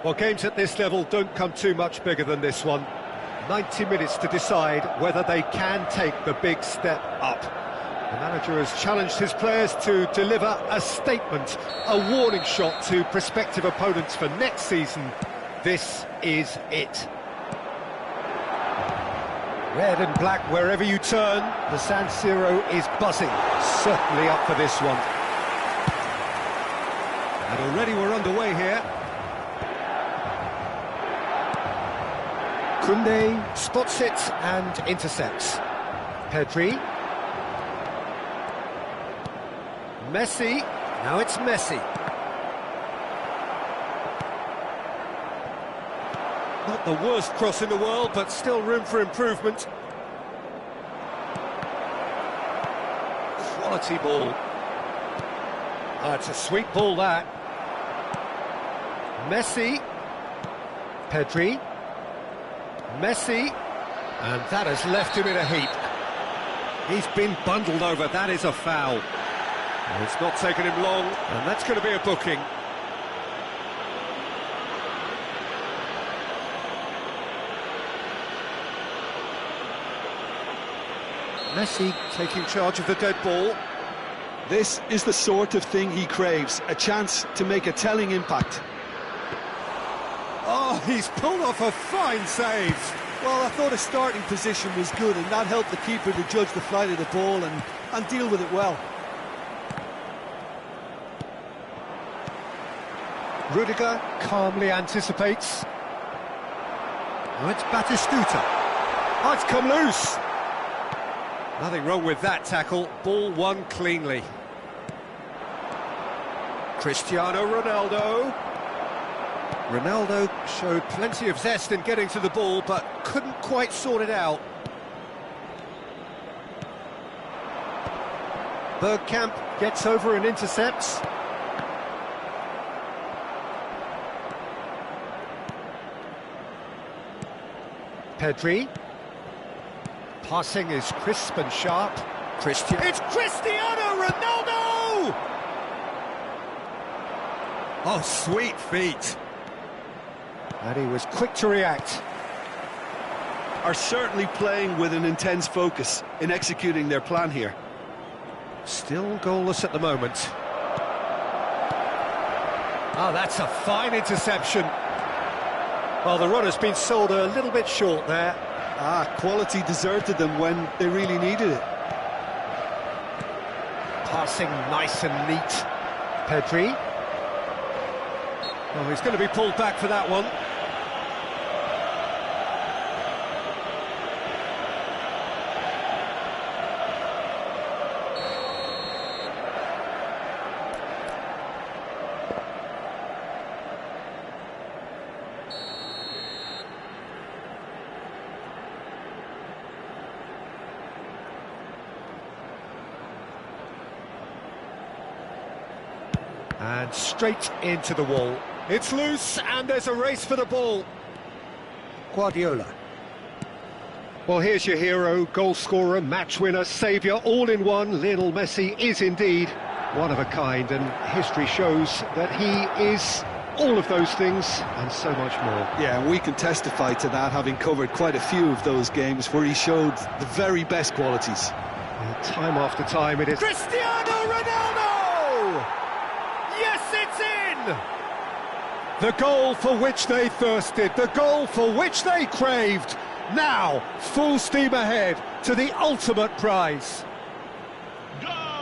Well, games at this level don't come too much bigger than this one. 90 minutes to decide whether they can take the big step up. The manager has challenged his players to deliver a statement, a warning shot to prospective opponents for next season. This is it. Red and black wherever you turn, the San Siro is buzzing. Certainly up for this one. And already we're underway here. Koundé spots it and intercepts. Pedri. Messi. Now it's Messi. Not the worst cross in the world, but still room for improvement. Quality ball. Oh, it's a sweet ball, that. Messi. Pedri. Messi. And that has left him in a heap. He's been bundled over. That is a foul. And it's not taken him long, and that's going to be a booking. Messi taking charge of the dead ball. This is the sort of thing he craves, a chance to make a telling impact. Oh, he's pulled off a fine save. Well, I thought his starting position was good, and that helped the keeper to judge the flight of the ball and deal with it well. Rudiger calmly anticipates. Oh, it's Batistuta. Oh, it's come loose. Nothing wrong with that tackle. Ball won cleanly. Cristiano Ronaldo. Ronaldo showed plenty of zest in getting to the ball, but couldn't quite sort it out. Bergkamp gets over and intercepts. Pedri. Passing is crisp and sharp. It's Cristiano Ronaldo! Oh, sweet feet. And he was quick to react. Are certainly playing with an intense focus in executing their plan here. Still goalless at the moment. Oh, that's a fine interception. Well, the runner's been sold a little bit short there. Quality deserted them when they really needed it. Passing nice and neat. Pedri. Oh, he's going to be pulled back for that one. And straight into the wall. It's loose, and there's a race for the ball. Guardiola. Well, here's your hero, goal scorer, match winner, saviour, all in one. Lionel Messi is indeed one of a kind, and history shows that he is all of those things and so much more. Yeah, and we can testify to that, having covered quite a few of those games where he showed the very best qualities. And time after time it is Cristiano Ronaldo! Yes, it's in! The goal for which they thirsted, the goal for which they craved. Now, full steam ahead to the ultimate prize.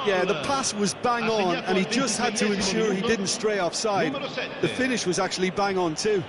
Yeah, the pass was bang on, and he just had to ensure he didn't stray offside. The finish was actually bang on too.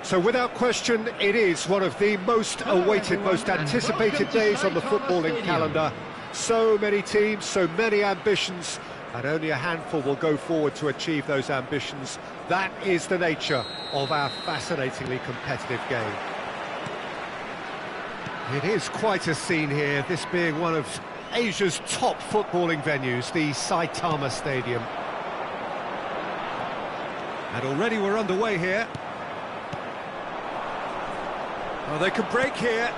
So without question, it is one of the most awaited, most anticipated days on the footballing calendar. So many teams, so many ambitions, and only a handful will go forward to achieve those ambitions. That is the nature of our fascinatingly competitive game. It is quite a scene here, this being one of Asia's top footballing venues, the Saitama Stadium. And already we're underway here. Oh, they could break here.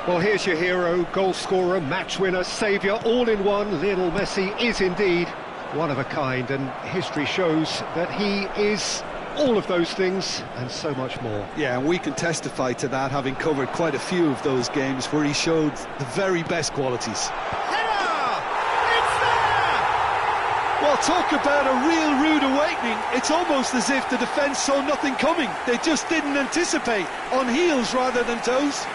Well, here's your hero, goal scorer, match winner, saviour, all in one. Lionel Messi is indeed one of a kind, and history shows that he is all of those things and so much more. Yeah, and we can testify to that, having covered quite a few of those games where he showed the very best qualities. Well, talk about a real rude awakening. It's almost as if the defence saw nothing coming. They just didn't anticipate, on heels rather than toes.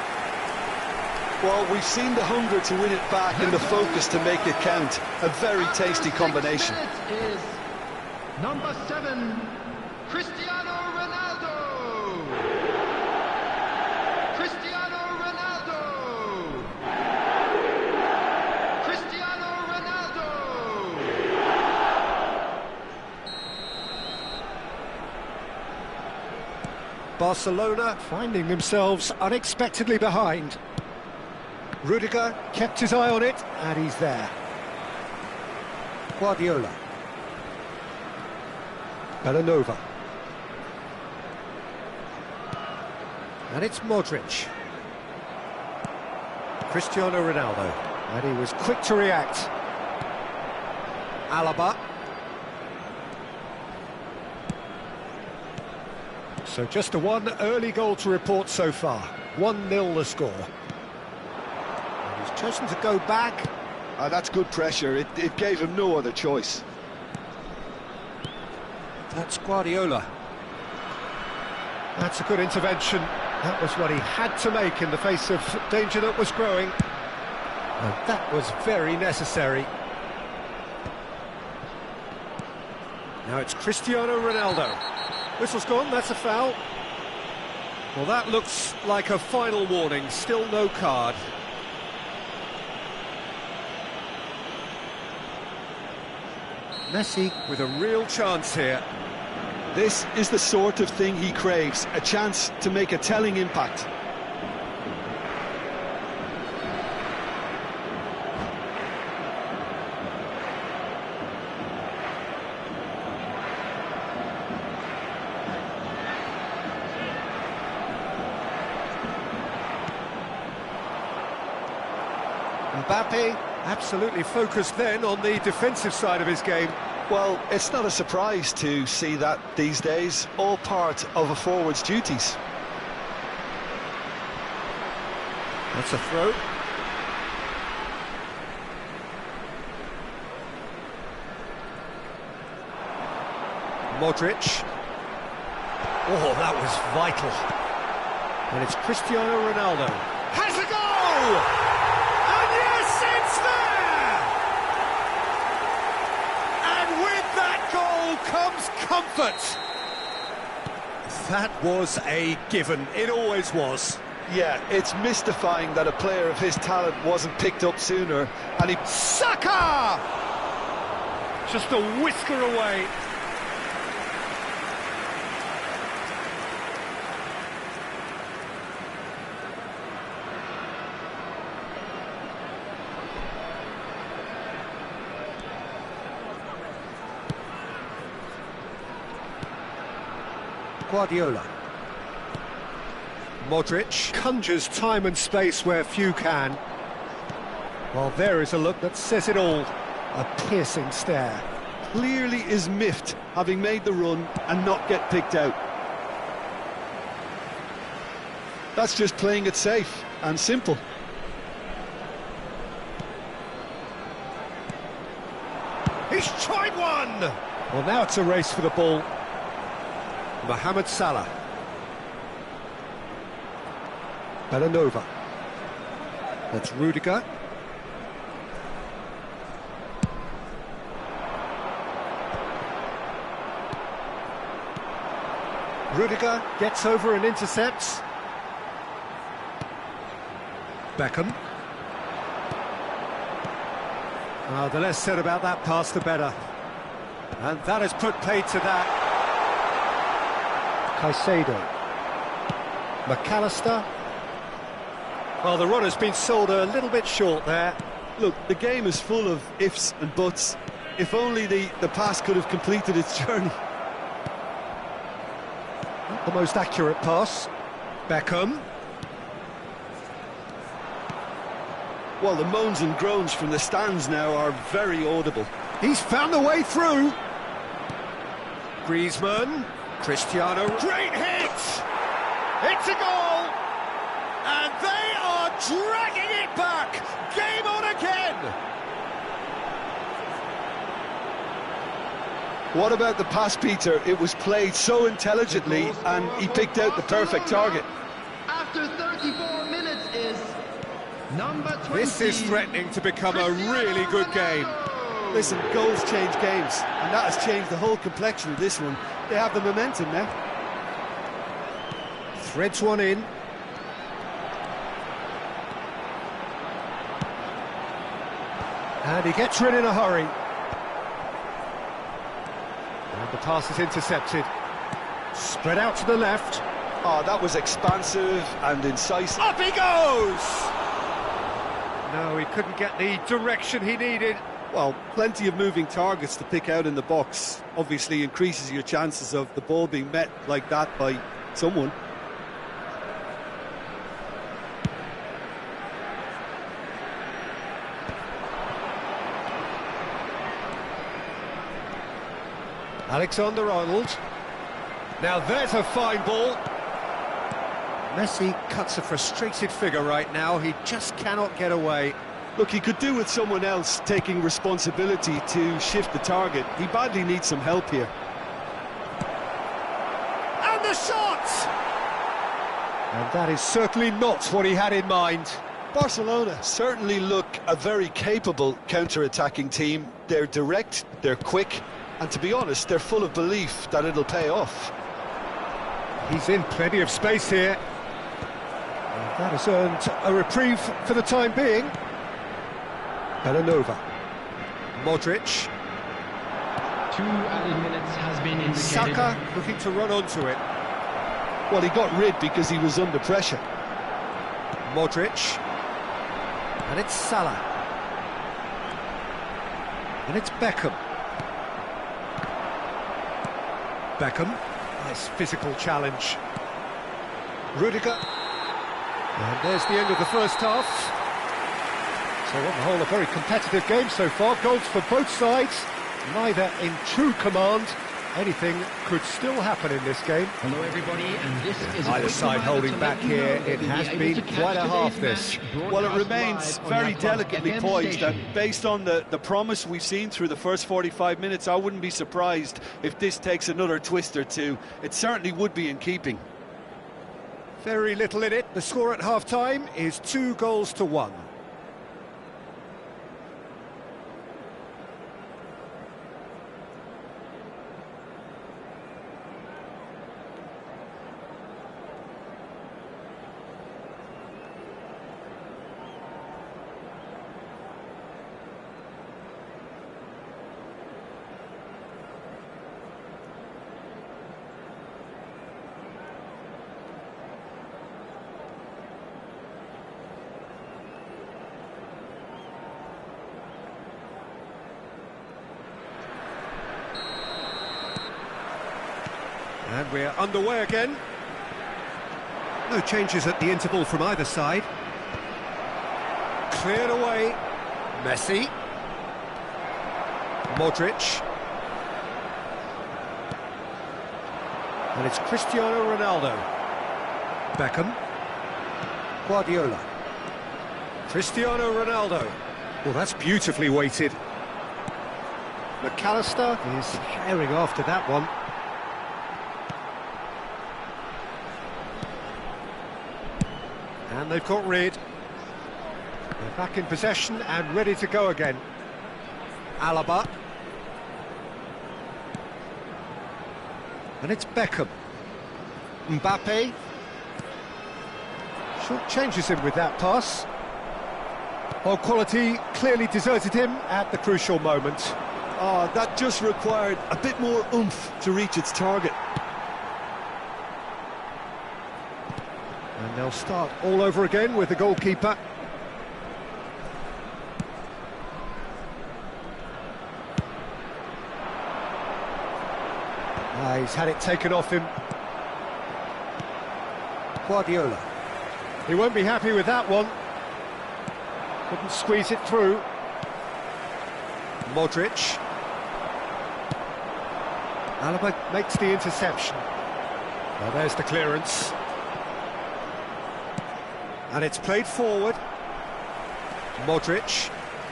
Well, we've seen the hunger to win it back and the focus to make it count. A very tasty combination. Is number 7, Cristiano Ronaldo. Cristiano Ronaldo. Cristiano Ronaldo. Barcelona finding themselves unexpectedly behind. Rudiger kept his eye on it, and he's there. Guardiola. Bellanova. And it's Modric. Cristiano Ronaldo. And he was quick to react. Alaba. So just a one early goal to report so far. 1-0 the score. And he's chosen to go back. That's good pressure. It gave him no other choice. That's Guardiola. That's a good intervention. That was what he had to make in the face of danger that was growing. And that was very necessary. Now it's Cristiano Ronaldo. Whistle's gone, that's a foul. Well, that looks like a final warning, still no card. Messi with a real chance here. This is the sort of thing he craves, a chance to make a telling impact. Mbappe absolutely focused then on the defensive side of his game. Well, it's not a surprise to see that these days, all part of a forward's duties. That's a throw. Modric. Oh, that was vital. And it's Cristiano Ronaldo. Has a goal! And yes, it's there! And with that goal comes comfort. That was a given. It always was. Yeah, it's mystifying that a player of his talent wasn't picked up sooner, and he... Saka! Just a whisker away. Guardiola. Modric conjures time and space where few can. Well, there is a look that says it all. A piercing stare. clearly is miffed, having made the run and not get picked out. That's just playing it safe and simple. He's tried one! Well, now it's a race for the ball. Mohamed Salah. Bellanova. That's Rudiger. Rudiger gets over and intercepts. Beckham. The less said about that pass, the better. And that has put paid to that. Caicedo. McAllister. Well, the run has been sold a little bit short there. Look, the game is full of ifs and buts. If only the pass could have completed its journey. Not the most accurate pass. Beckham. Well, the moans and groans from the stands now are very audible. He's found the way through. Griezmann. Cristiano. Great hit! It's a goal! And they are dragging it back! Game on again! What about the pass, Peter? It was played so intelligently and he picked out the perfect target. After 34 minutes is number 20. This is threatening to become a really good game. Listen, goals change games, and that has changed the whole complexion of this one. They have the momentum now. Threads one in. And he gets rid in a hurry. And the pass is intercepted. Spread out to the left. Oh, that was expansive and incisive. Up he goes! No, he couldn't get the direction he needed. Well, plenty of moving targets to pick out in the box. Obviously increases your chances of the ball being met like that by someone. Alexander-Arnold. Now there's a fine ball. Messi cuts a frustrated figure right now. He just cannot get away. Look, he could do with someone else taking responsibility to shift the target. He badly needs some help here. And the shot! And that is certainly not what he had in mind. Barcelona certainly look a very capable counter-attacking team. They're direct, they're quick, and to be honest, they're full of belief that it'll pay off. He's in plenty of space here. And that has earned a reprieve for the time being. Belanova. Modric. 2 added minutes has been indicated. Saka looking to run onto it. Well, he got rid because he was under pressure. Modric. And it's Salah. And it's Beckham. Beckham. Nice physical challenge. Rudiger. And there's the end of the first half. So on the whole, a very competitive game so far. Goals for both sides, neither in true command. Anything could still happen in this game. Hello everybody, and this is Either side holding back here. It has been quite a half, this. Well, it remains very delicately poised, and based on the promise we've seen through the first 45 minutes, I wouldn't be surprised if this takes another twist or two. It certainly would be in keeping. Very little in it. The score at half-time is 2-1. And we're underway again. No changes at the interval from either side. Cleared away. Messi. Modric. And it's Cristiano Ronaldo. Beckham. Guardiola. Cristiano Ronaldo. Well, that's beautifully weighted. McAllister is herring after that one. And they've got rid. They're back in possession and ready to go again. Alaba. And it's Beckham. Mbappe. Short changes him with that pass. Well, quality clearly deserted him at the crucial moment. Oh, that just required a bit more oomph to reach its target. And they'll start all over again with the goalkeeper. He's had it taken off him. Guardiola. He won't be happy with that one. Couldn't squeeze it through. Modric. Alaba makes the interception. Well, there's the clearance. And it's played forward. Modric.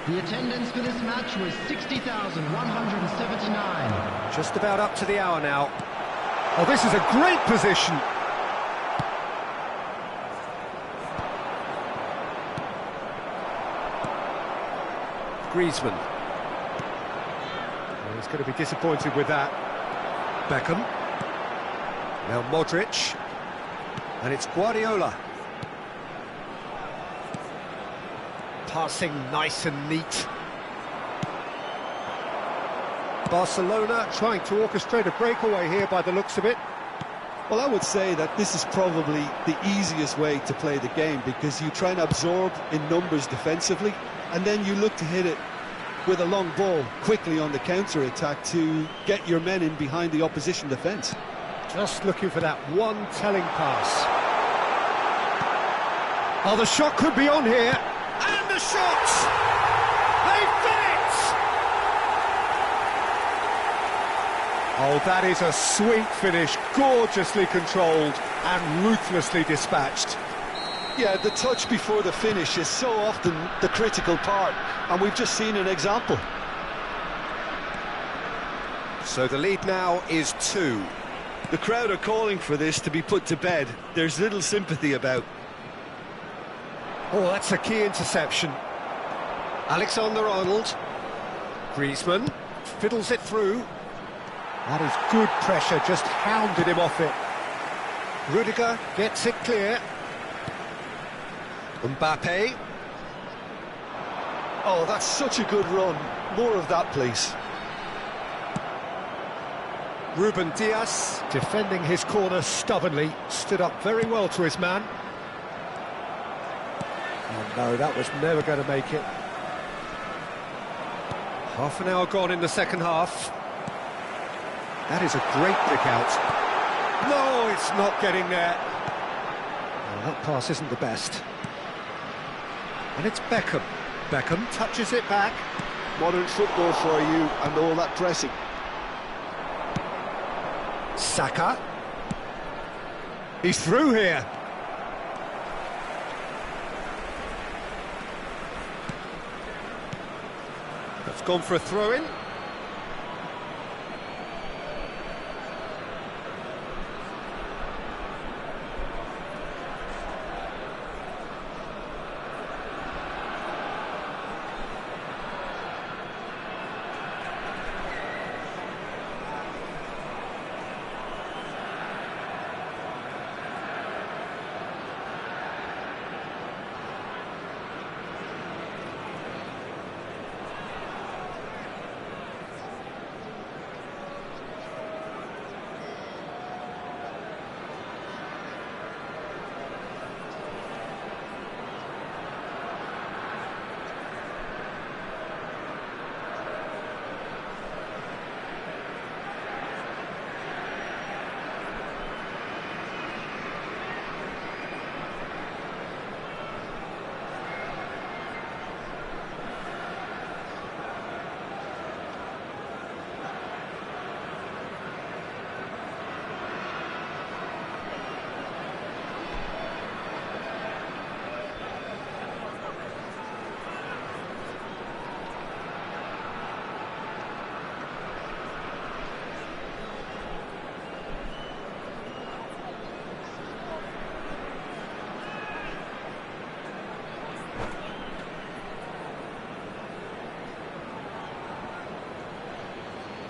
The attendance for this match was 60,179. Just about up to the hour now. Oh, this is a great position. Griezmann. Well, he's going to be disappointed with that. Beckham. Now Modric. And it's Guardiola. Passing nice and neat. Barcelona trying to orchestrate a breakaway here by the looks of it. Well, I would say that this is probably the easiest way to play the game, because you try and absorb in numbers defensively, and then you look to hit it with a long ball quickly on the counter-attack to get your men in behind the opposition defence. Just looking for that one telling pass. Oh, the shot could be on here. And the shot! They've done it! Oh, that is a sweet finish, gorgeously controlled and ruthlessly dispatched. Yeah, the touch before the finish is so often the critical part, and we've just seen an example. So the lead now is 2. The crowd are calling for this to be put to bed. There's little sympathy about. Oh, that's a key interception. Alexander-Arnold. Griezmann fiddles it through. That is good pressure, just hounded him off it. Rudiger gets it clear. Mbappe. Oh, that's such a good run. More of that, please. Ruben Dias, defending his corner stubbornly, stood up very well to his man. Oh no, that was never going to make it. Half an hour gone in the second half. That is a great pick out. No, it's not getting there. Well, that pass isn't the best. And it's Beckham. Beckham touches it back. Modern football for you, and all that pressing. Saka. He's through here. That's gone for a throw-in.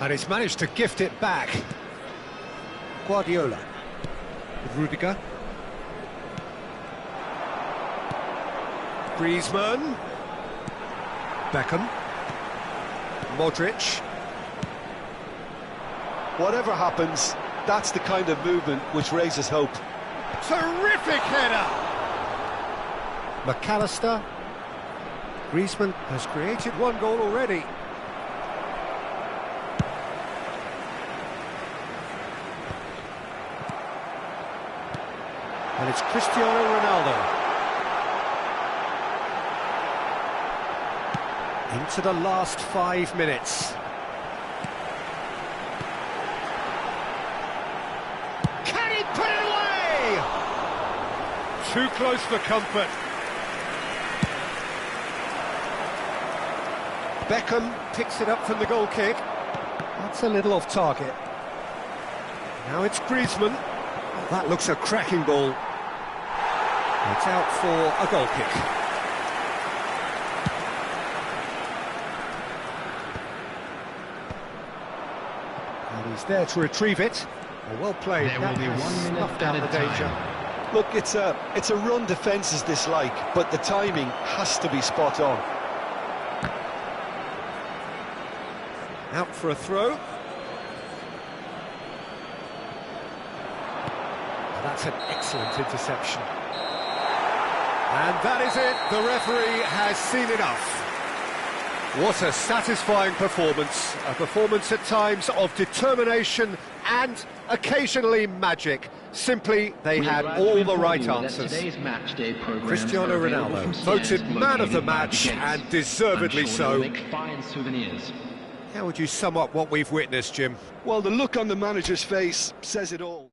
And he's managed to gift it back. Guardiola. Rudiger. Griezmann. Beckham. Modric. Whatever happens, that's the kind of movement which raises hope. Terrific header! McAllister. Griezmann has created one goal already. And it's Cristiano Ronaldo. Into the last 5 minutes. Can he put it away? Too close for comfort. Beckham picks it up from the goal kick. That's a little off target. Now it's Griezmann. Oh, that looks a cracking ball. It's out for a goal kick. And he's there to retrieve it. Well played. There will be 1 minute Snuffed out at a the danger. time. Look, it's a run defence is dislike, but the timing has to be spot on. Out for a throw. That's an excellent interception. And that is it. The referee has seen enough. What a satisfying performance. A performance at times of determination and occasionally magic. Simply, they had all the right answers. Cristiano Ronaldo voted man of the match, and deservedly so. How would you sum up what we've witnessed, Jim? Well, the look on the manager's face says it all.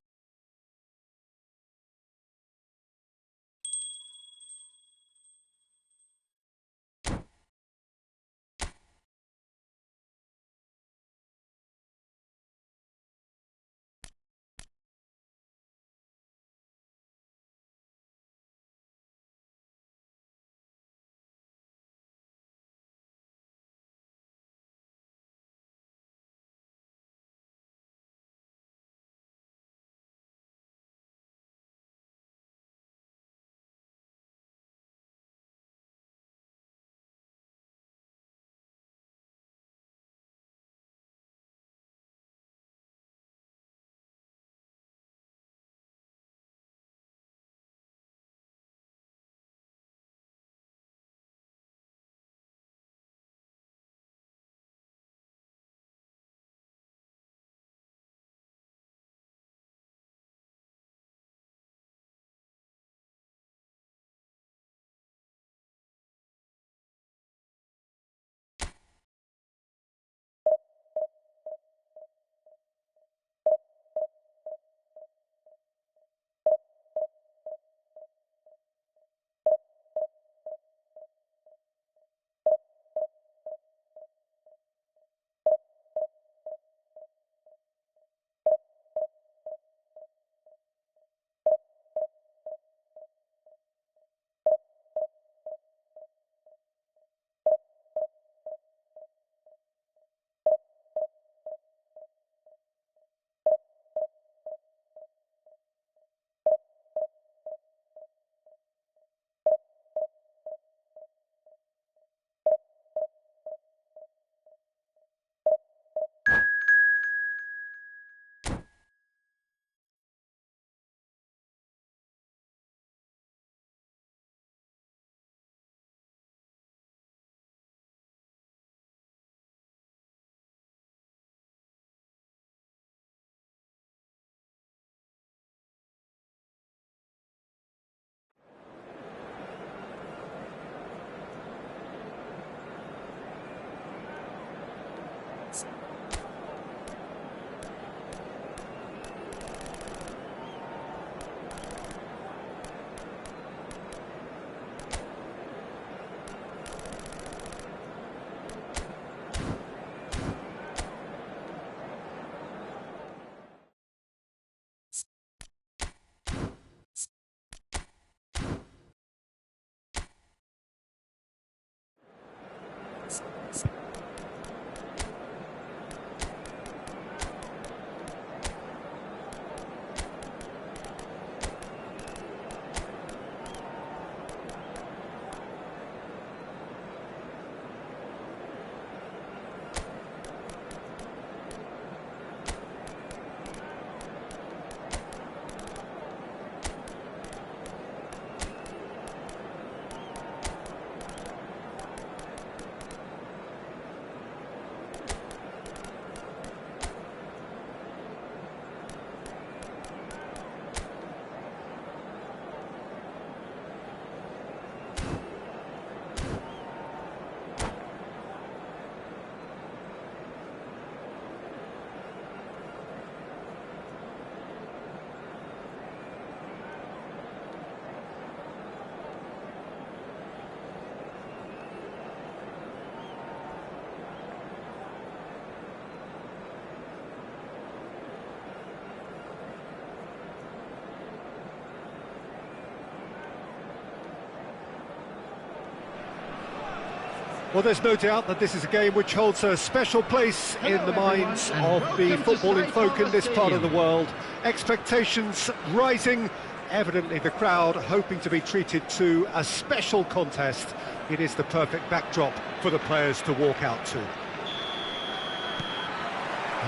Well, there's no doubt that this is a game which holds a special place in the minds of the footballing folk in this part of the world. Expectations rising, evidently the crowd hoping to be treated to a special contest. It is the perfect backdrop for the players to walk out to.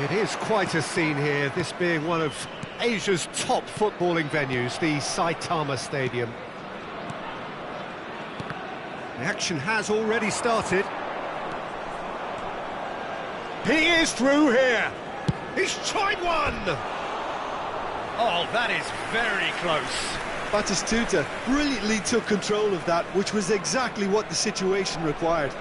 It is quite a scene here, this being one of Asia's top footballing venues, the Saitama Stadium. The action has already started. He is through here. He's tried one. Oh, that is very close. Batistuta brilliantly took control of that, which was exactly what the situation required.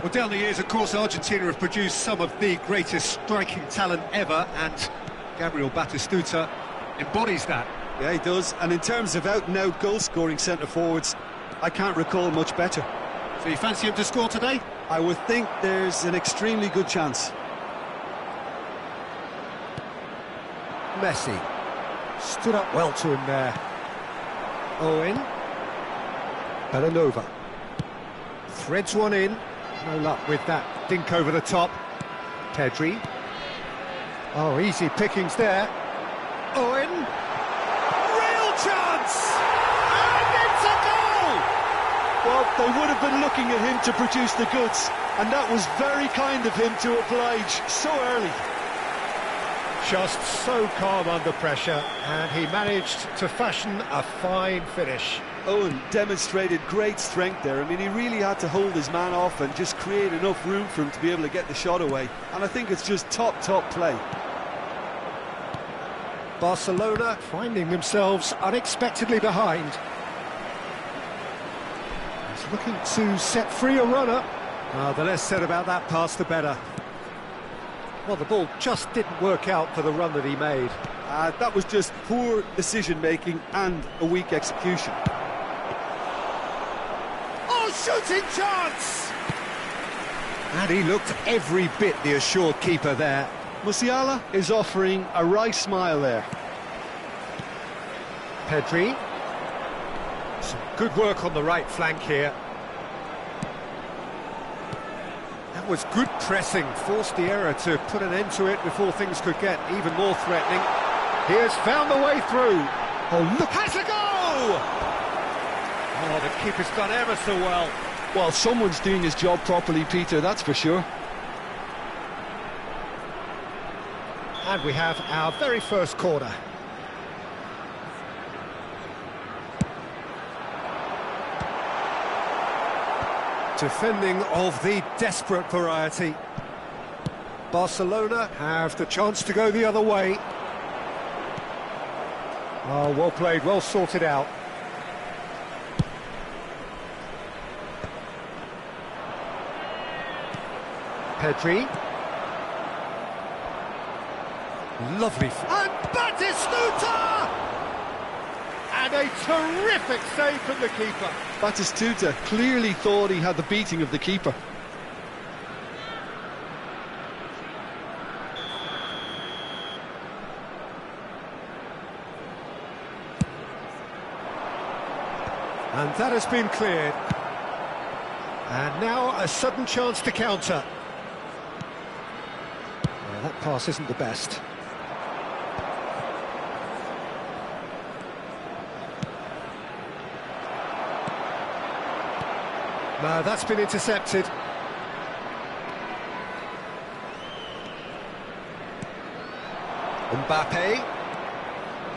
Well, down the years, of course, Argentina have produced some of the greatest striking talent ever, and Gabriel Batistuta embodies that. Yeah, he does. And in terms of out-and-out goal-scoring centre-forwards, I can't recall much better. So you fancy him to score today? I would think there's an extremely good chance. Messi stood up well to him there. Owen. Bellanova threads one in. No luck with that dink over the top. Pedri. Oh, easy pickings there. Owen. Real chance! And it's a goal! Well, they would have been looking at him to produce the goods, and that was very kind of him to oblige so early. Just so calm under pressure, and he managed to fashion a fine finish. Owen demonstrated great strength there. I mean, he really had to hold his man off and just create enough room for him to be able to get the shot away. And I think it's just top play. Barcelona finding themselves unexpectedly behind. He's looking to set free a runner. The less said about that pass, the better. Well, the ball just didn't work out for the run that he made. That was just poor decision-making and a weak execution. Oh, shooting chance! And he looked every bit the assured keeper there. Musiala is offering a wry smile there. Pedri. Some good work on the right flank here. That was good pressing, forced the error to put an end to it before things could get even more threatening. He has found the way through. Oh, look, has a go! Oh, the keeper's done ever so well. Well, someone's doing his job properly, Peter, that's for sure. And we have our very first corner. Defending of the desperate variety. Barcelona have the chance to go the other way. Oh, well played, well sorted out. Pedri. Lovely. And Batistuta! And a terrific save from the keeper. Batistuta clearly thought he had the beating of the keeper. And that has been cleared. And now a sudden chance to counter. Well, that pass isn't the best. No, that's been intercepted. Mbappe.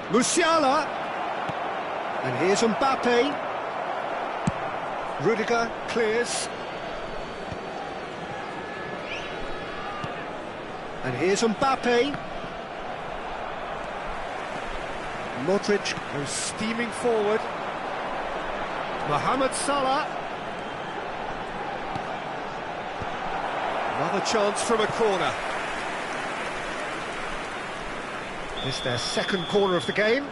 Musiala. And here's Mbappe. Rudiger clears. And here's Mbappe. Modric goes steaming forward. Mohamed Salah. Another chance from a corner. This their second corner of the game.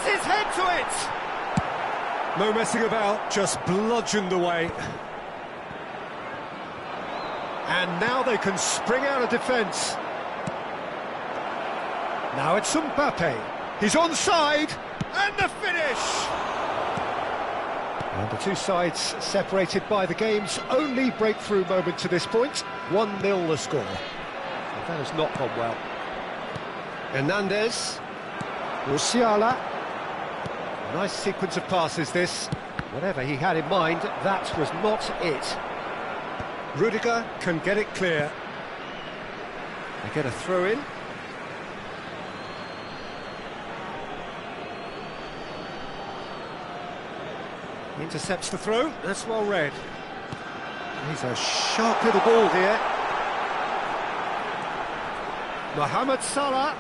puts his head to it! No messing about, just bludgeoned away. And now they can spring out of defence. Now it's Mbappe. He's onside, and the finish! And the two sides separated by the game's only breakthrough moment to this point. 1-0 the score. And that has not gone well. Hernandez. Musiala. Nice sequence of passes this. Whatever he had in mind, that was not it. Rudiger can get it clear. They get a throw in. Intercepts the throw, that's well read. He's a sharp little ball here. Mohamed Salah.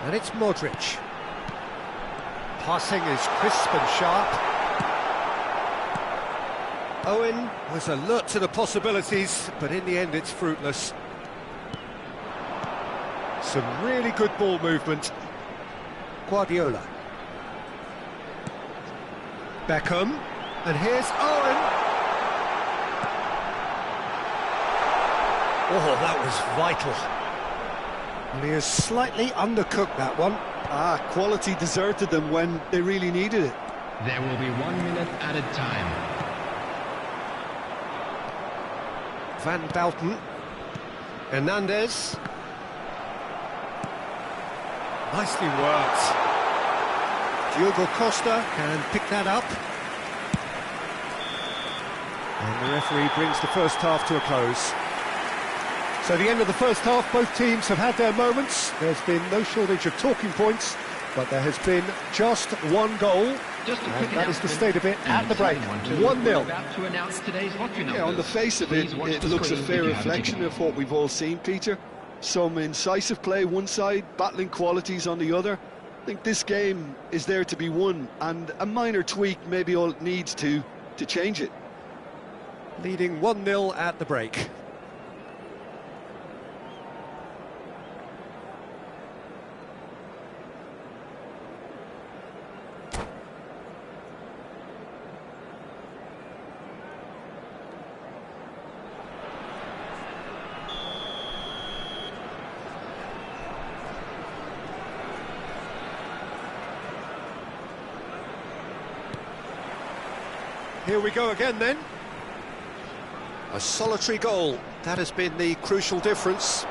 And it's Modric. Passing is crisp and sharp. Owen was alert to the possibilities, but in the end it's fruitless. Some really good ball movement. Guardiola. Beckham, and here's Owen. Oh, that was vital. And he has slightly undercooked that one. Quality deserted them when they really needed it. There will be 1 minute added time. Van Belten. Hernandez. Nicely worked. Diogo Costa can pick that up. And the referee brings the first half to a close. So the end of the first half, both teams have had their moments. There's been no shortage of talking points, but there has been just one goal. Just a and quick that is the state of it and at the break. 1-0. About to announce today's lottery numbers. Yeah, on the face of it, it looks a fair reflection of what we've all seen, Peter. Some incisive play one side, battling qualities on the other. I think this game is there to be won, and a minor tweak maybe all it needs to change it. Leading 1-0 at the break. Here we go again then. A solitary goal, that has been the crucial difference.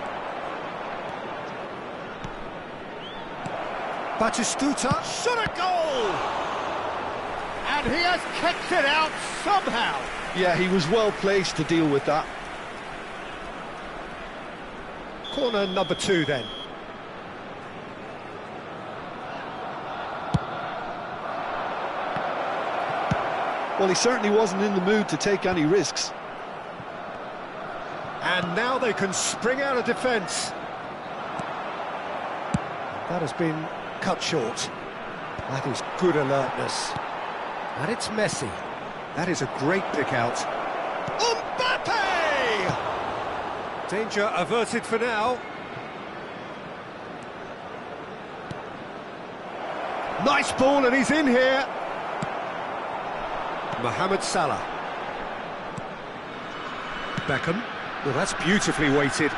Batistuta, shot a goal! And he has kicked it out somehow. Yeah, he was well placed to deal with that. Corner number 2 then. Well, he certainly wasn't in the mood to take any risks. And now they can spring out of defence. That has been cut short. That is good alertness. And it's Messi. That is a great pick out. Mbappe! Danger averted for now. Nice ball, and he's in here. Mohamed Salah. Beckham. Well, that's beautifully weighted.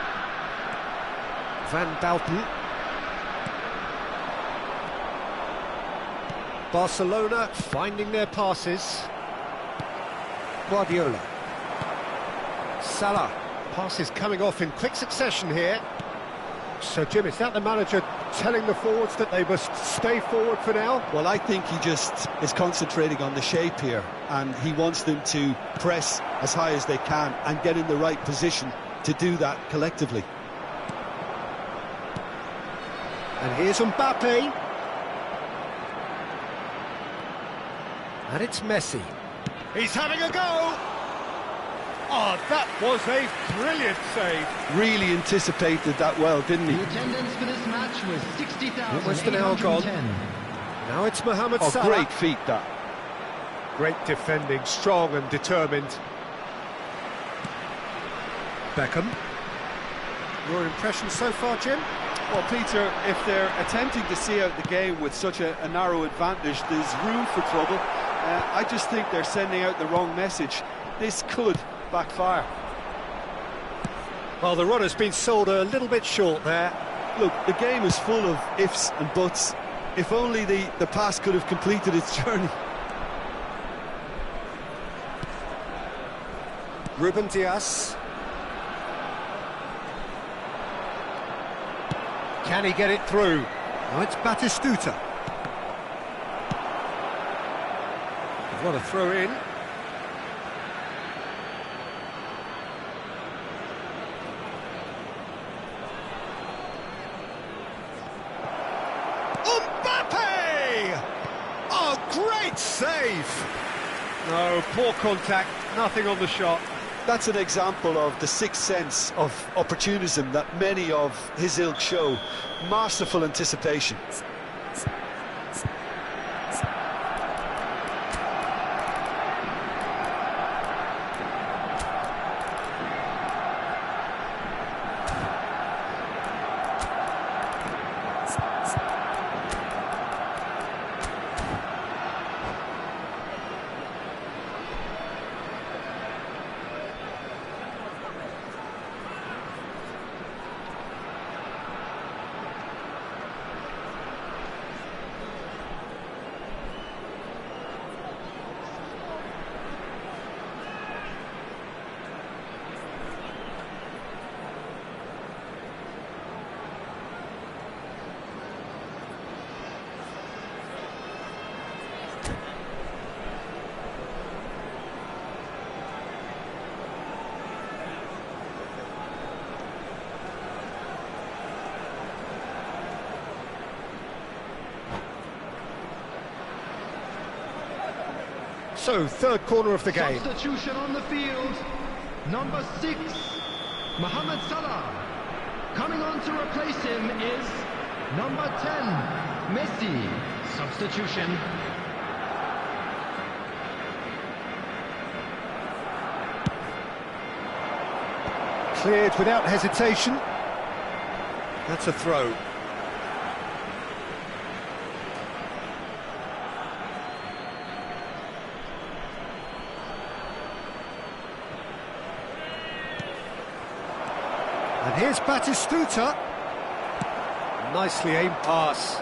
Van Belten. Barcelona finding their passes. Guardiola. Salah. Passes coming off in quick succession here. So, Jim, is that the manager telling the forwards that they must stay forward for now? Well, I think he just is concentrating on the shape here, and he wants them to press as high as they can and get in the right position to do that collectively. And here's Mbappe. And it's Messi. He's having a go! Oh, that was a brilliant save. Really anticipated that well, didn't he? The attendance for this match was 60,810. Almost an hour gone. Now it's Mohamed Salah. Great feat, that. Great defending, strong and determined. Beckham. Your impression so far, Jim? Well, Peter, if they're attempting to see out the game with such a narrow advantage, there's room for trouble. I just think they're sending out the wrong message. This could backfire. Well, the run-has been sold a little bit short there. Look, the game is full of ifs and buts. If only the pass could have completed its journey. Ruben Dias. Can he get it through? Oh, it's Batistuta. What a throw in. Mbappe! Oh, great save! No, poor contact, nothing on the shot. That's an example of the sixth sense of opportunism that many of his ilk show. Masterful anticipation. So, third corner of the game. Substitution on the field. Number 6, Mohamed Salah. Coming on to replace him is number 10, Messi. Substitution. Cleared without hesitation. That's a throw. And here's Batistuta. Nicely aimed pass.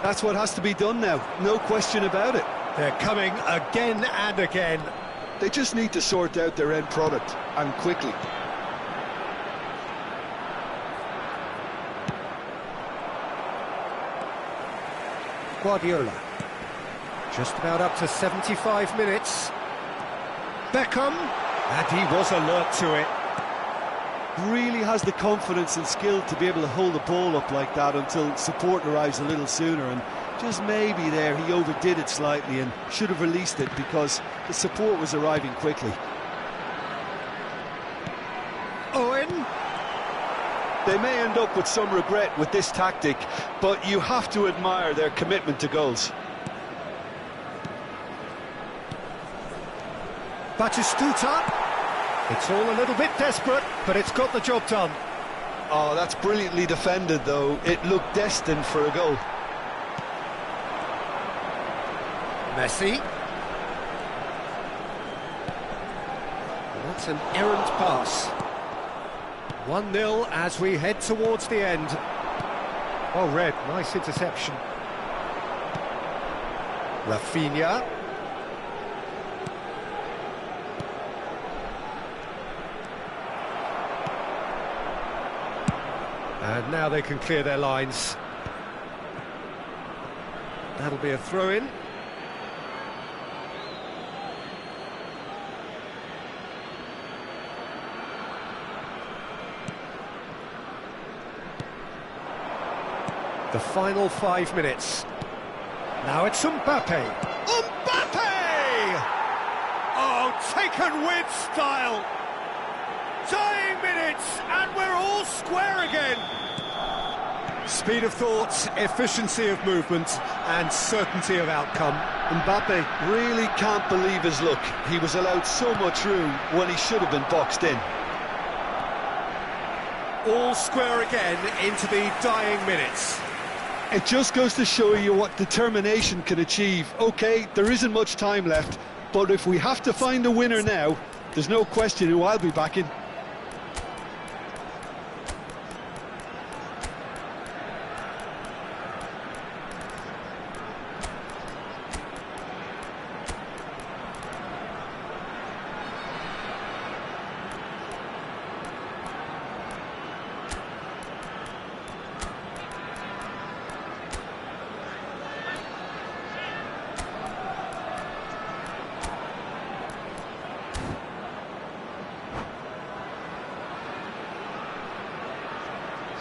That's what has to be done now, no question about it. They're coming again and again. They just need to sort out their end product, and quickly. Guardiola. Just about up to 75 minutes. Beckham. And he was alert to it. Really has the confidence and skill to be able to hold the ball up like that until support arrives a little sooner, and just maybe there he overdid it slightly and should have released it because the support was arriving quickly. Owen. They may end up with some regret with this tactic, but you have to admire their commitment to goals. Batistuta. It's all a little bit desperate, but it's got the job done. Oh, that's brilliantly defended, though. It looked destined for a goal. Messi. That's an errant pass. 1-0 as we head towards the end. Oh, Red, nice interception. Rafinha. And now they can clear their lines. That'll be a throw-in. The final 5 minutes. Now it's Mbappe. Mbappe! Oh, taken with style. Dying minutes, and we're all square again. Speed of thought, efficiency of movement, and certainty of outcome. Mbappe really can't believe his luck. He was allowed so much room when he should have been boxed in. all square again into the dying minutes. It just goes to show you what determination can achieve. OK, there isn't much time left, but if we have to find a winner now, there's no question who I'll be backing.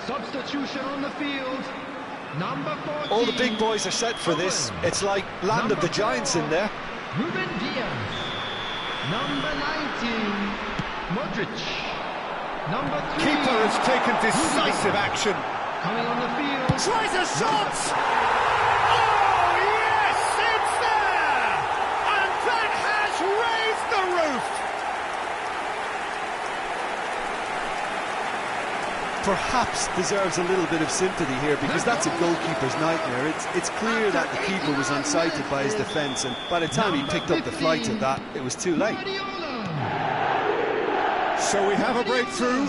Substitution on the field. Number 14. All the big boys are set for this. It's like Land of the Giants in there. Ruben Diaz. Number 19. Modric. Number 3. Keeper has taken decisive action. Coming on the field. Tries a shot! Oh, yes, it's there! And that has raised the roof! Perhaps deserves a little bit of sympathy here, because that's a goalkeeper's nightmare. It's clear that the keeper was unsighted by his defence, and by the time he picked up the flight of that, it was too late. So we have a breakthrough.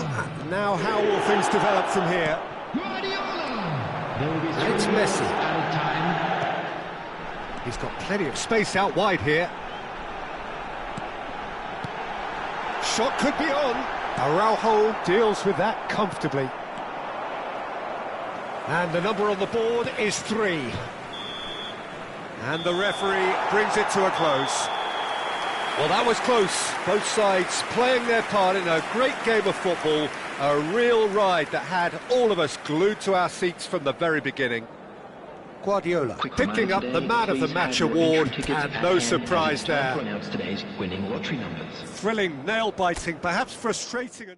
Now how will things develop from here? And it's Messi. He's got plenty of space out wide here. Shot could be on. Araujo deals with that comfortably. And the number on the board is 3. And the referee brings it to a close. Well, that was close. Both sides playing their part in a great game of football. A real ride that had all of us glued to our seats from the very beginning. Guardiola picking up the Man of the Match award, and no surprise there. Thrilling, nail-biting, perhaps frustrating.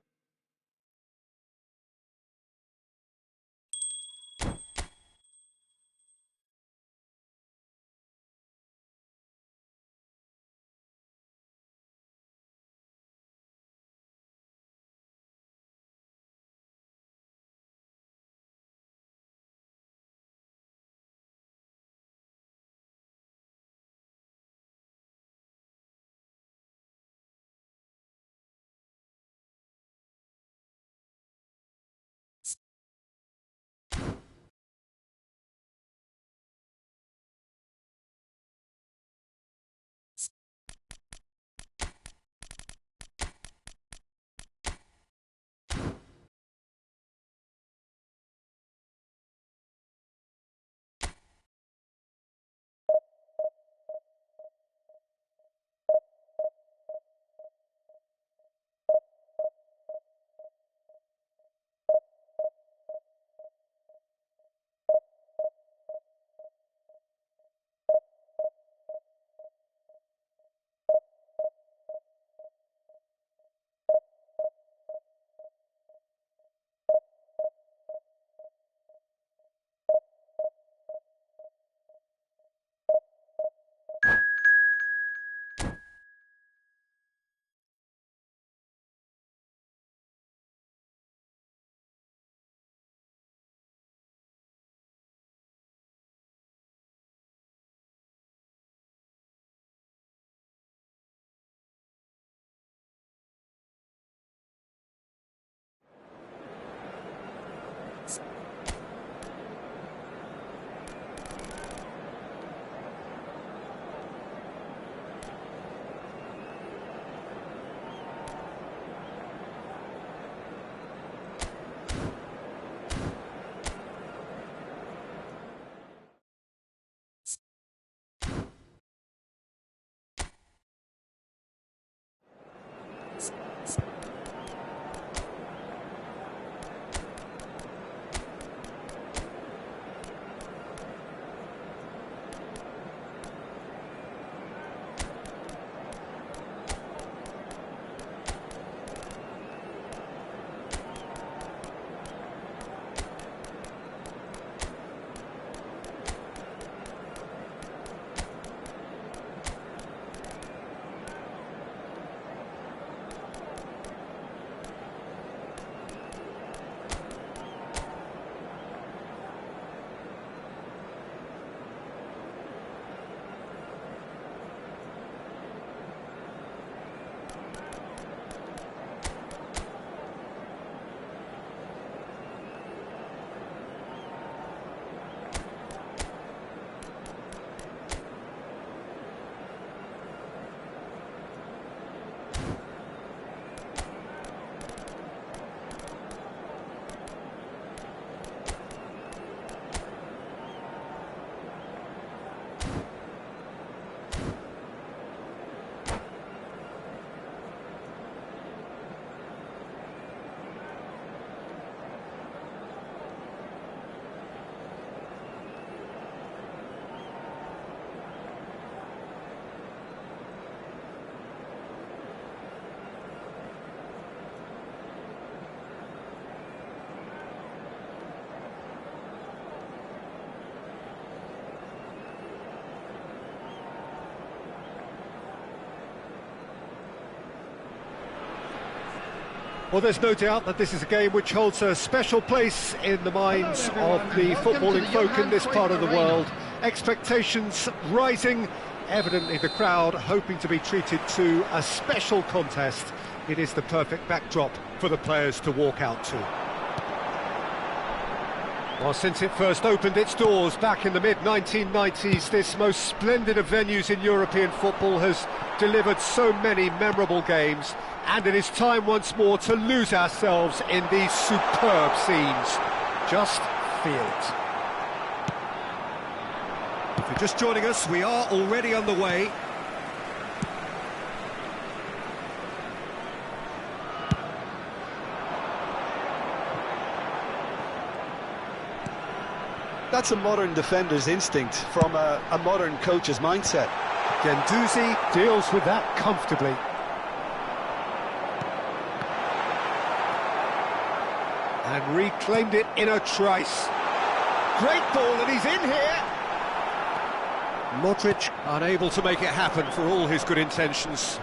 Well, there's no doubt that this is a game which holds a special place in the minds of the footballing folk in this part of the world. Expectations rising, evidently the crowd hoping to be treated to a special contest. It is the perfect backdrop for the players to walk out to. Well, since it first opened its doors back in the mid-1990s, this most splendid of venues in European football has delivered so many memorable games, and it is time once more to lose ourselves in these superb scenes. Just feel it. If you're just joining us, we are already on the way. That's a modern defender's instinct from a modern coach's mindset. Guendouzi deals with that comfortably. And reclaimed it in a trice. Great ball, and he's in here. Modric unable to make it happen for all his good intentions.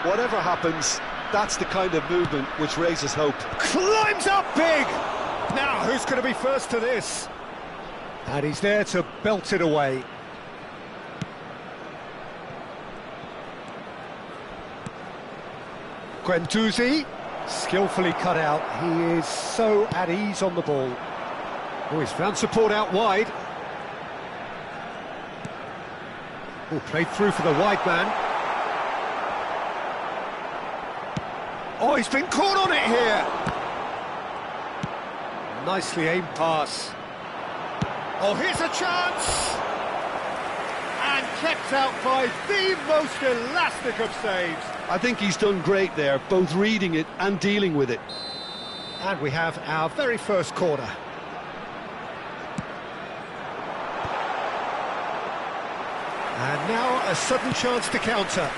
Whatever happens, that's the kind of movement which raises hope. Climbs up big! Now, who's going to be first to this? And he's there to belt it away. Guendouzi, skillfully cut out. He is so at ease on the ball. Oh, he's found support out wide. Oh, played through for the wide man. Oh, he's been caught on it here. Nicely aimed pass. Oh, here's a chance! And kept out by the most elastic of saves. I think he's done great there, both reading it and dealing with it. And we have our very first corner. And now a sudden chance to counter.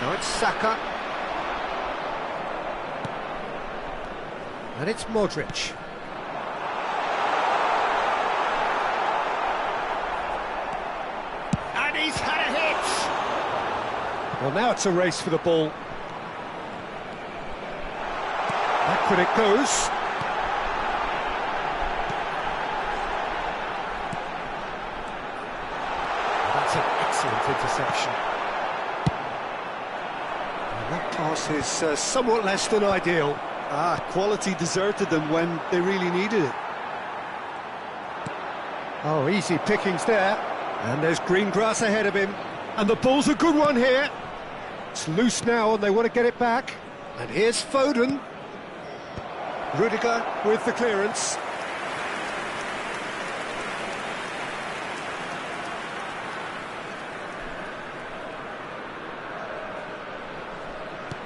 Now it's Saka. And it's Modric. And he's had a hit! Well, now it's a race for the ball. Backward it goes. That's an excellent interception. And that pass is somewhat less than ideal. Quality deserted them when they really needed it. Oh, easy pickings there. And there's green grass ahead of him. And the ball's a good one here. It's loose now and they want to get it back. And here's Foden. Rudiger with the clearance.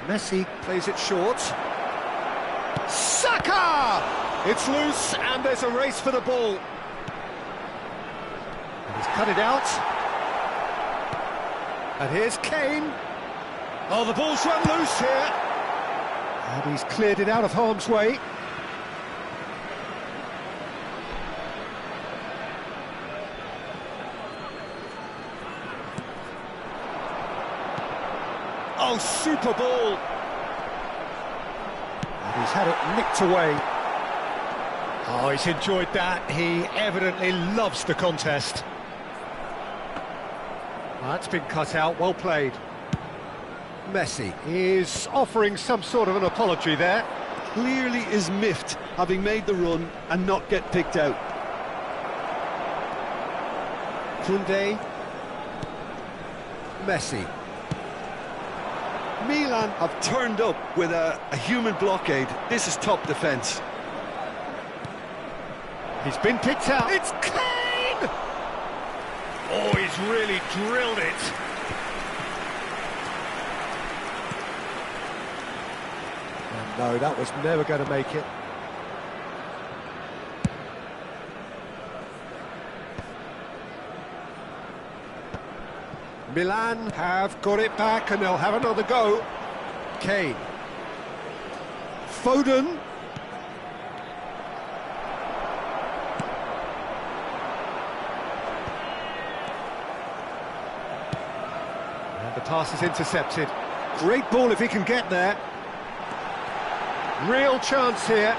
Messi plays it short. Saka! It's loose and there's a race for the ball. And he's cut it out. And here's Kane. Oh, the ball's run loose here. And he's cleared it out of harm's way. Oh, super ball. And he's had it nicked away. Oh, he's enjoyed that. He evidently loves the contest. Well, that's been cut out, well played. Messi is offering some sort of an apology there. Clearly is miffed, having made the run and not get picked out. Koundé. Messi. Milan have turned up with a human blockade. This is top defence. He's been picked out. It's Kane! Oh, he's really drilled it. And no, that was never going to make it. Milan have got it back and they'll have another go. Kane. Foden. Pass is intercepted. Great ball if he can get there. Real chance here.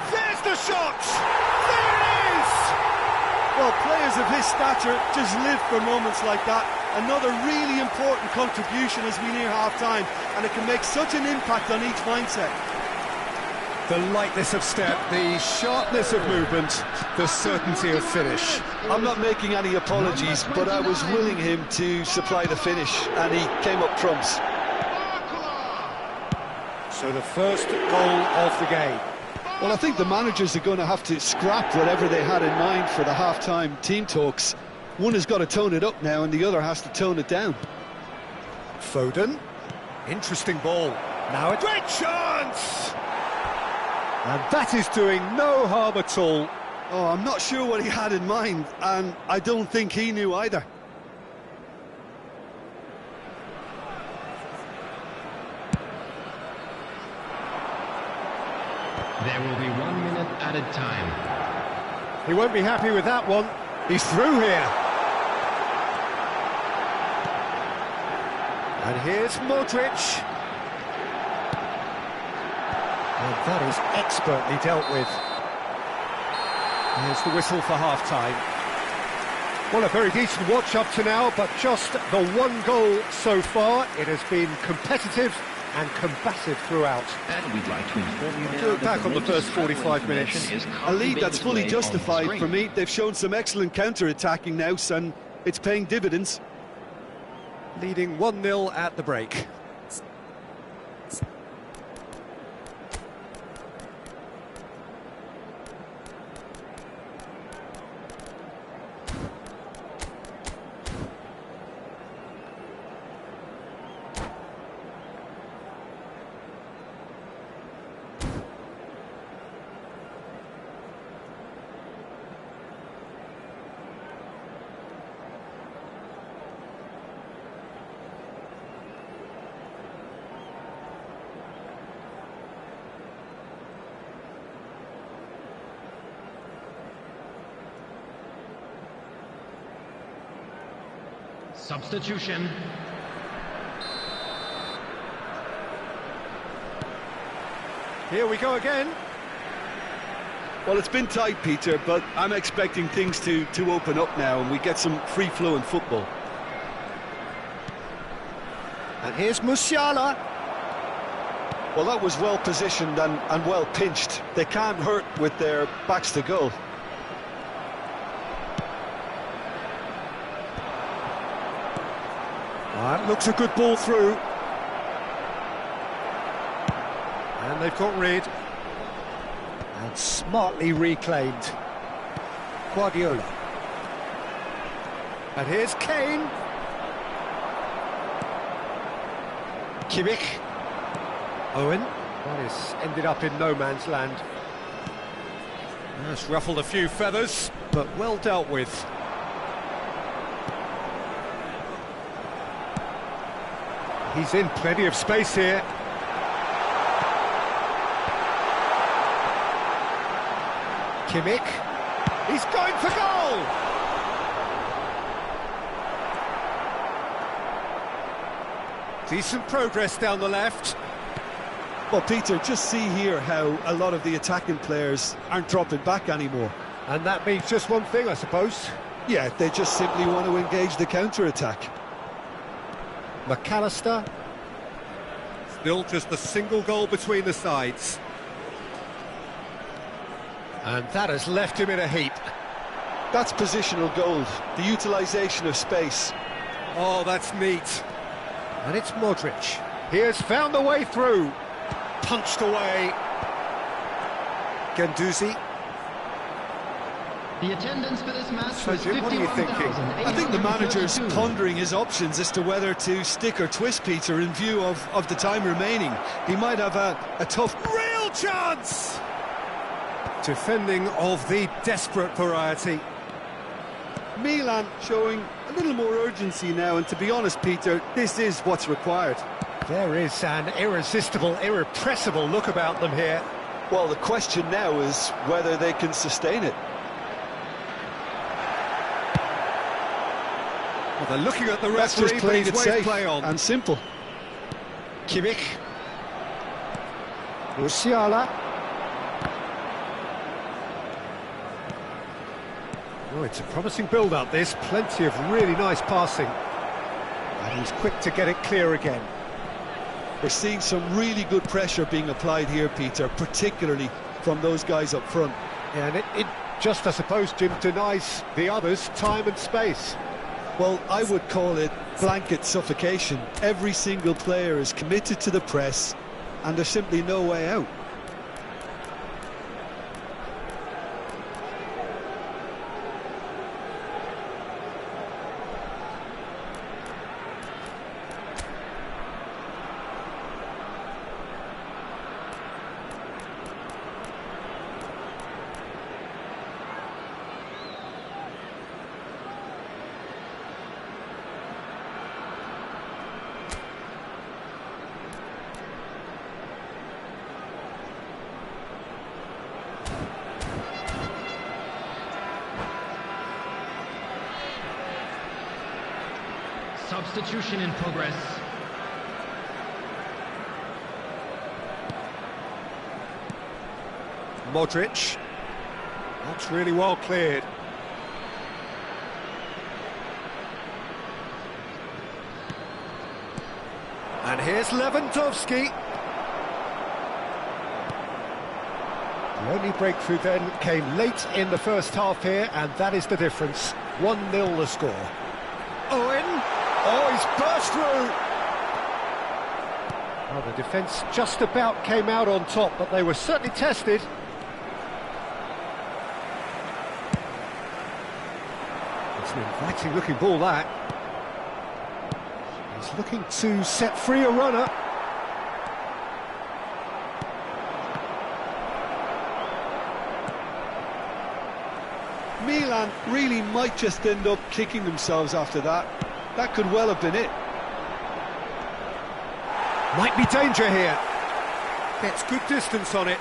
There's the shot! There it is! Well, players of his stature just live for moments like that. Another really important contribution as we near half-time, and it can make such an impact on each mindset. The lightness of step, the sharpness of movement, the certainty of finish. I'm not making any apologies, but I was willing him to supply the finish, and he came up trumps. So the first goal of the game. Well, I think the managers are going to have to scrap whatever they had in mind for the half-time team talks. One has got to tone it up now, and the other has to tone it down. Foden. Interesting ball. Now a great chance! And that is doing no harm at all. Oh, I'm not sure what he had in mind, and I don't think he knew either. There will be 1 minute added time. He won't be happy with that one. He's through here. And here's Modric. And that is expertly dealt with. Here's the whistle for half-time. Well, a very decent watch up to now, but just the one goal so far. It has been competitive and combative throughout. And we'd like to inform you now To look back on the first 45 minutes. A lead that's fully justified for me. They've shown some excellent counter-attacking now, and it's paying dividends. Leading 1-0 at the break. Substitution. Here we go again. Well, it's been tight, Peter, but I'm expecting things to open up now, and we get some free-flowing football. And here's Musiala. Well, that was well positioned and well pinched. They can't hurt with their backs to goal. That looks a good ball through. And they've got rid. And smartly reclaimed. Guardiola. And here's Kane. Kimmich. Owen. That has ended up in no man's land. That's ruffled a few feathers, but well dealt with. He's in plenty of space here. Kimmich. He's going for goal! Decent progress down the left. Well, Peter, just see here how a lot of the attacking players aren't dropping back anymore. And that means just one thing, I suppose. Yeah, they just simply want to engage the counter-attack. McAllister. Still just a single goal between the sides. And that has left him in a heap. That's positional gold, the utilisation of space. Oh, that's neat. And it's Modric. He has found the way through. Punched away. Guendouzi. The attendance for this match So, was Jim, what are you thinking? 51,842. I think the manager's pondering his options as to whether to stick or twist, Peter, in view of the time remaining. He might have a tough... Real chance! Defending of the desperate variety. Milan showing a little more urgency now, and to be honest, Peter, this is what's required. There is an irresistible, irrepressible look about them here. Well, the question now is whether they can sustain it. Well, they're looking at the That's referee, just playing but it he's waved safe play on. and simple. Kimmich. Musiala. Oh, it's a promising build-up, this. Plenty of really nice passing. And he's quick to get it clear again. We're seeing some really good pressure being applied here, Peter, particularly from those guys up front. Yeah, and it just, I suppose, Jim, denies the others time and space. Well, I would call it blanket suffocation. Every single player is committed to the press, and there's simply no way out. Substitution in progress. Modric. Not really well cleared. And here's Lewandowski. The only breakthrough then came late in the first half here, and that is the difference. 1-0 the score. Owen. Oh, he's burst through. Well, the defence just about came out on top, but they were certainly tested. It's an inviting looking ball, that. He's looking to set free a runner. Milan really might just end up kicking themselves after that. That could well have been it. Might be danger here. Gets good distance on it.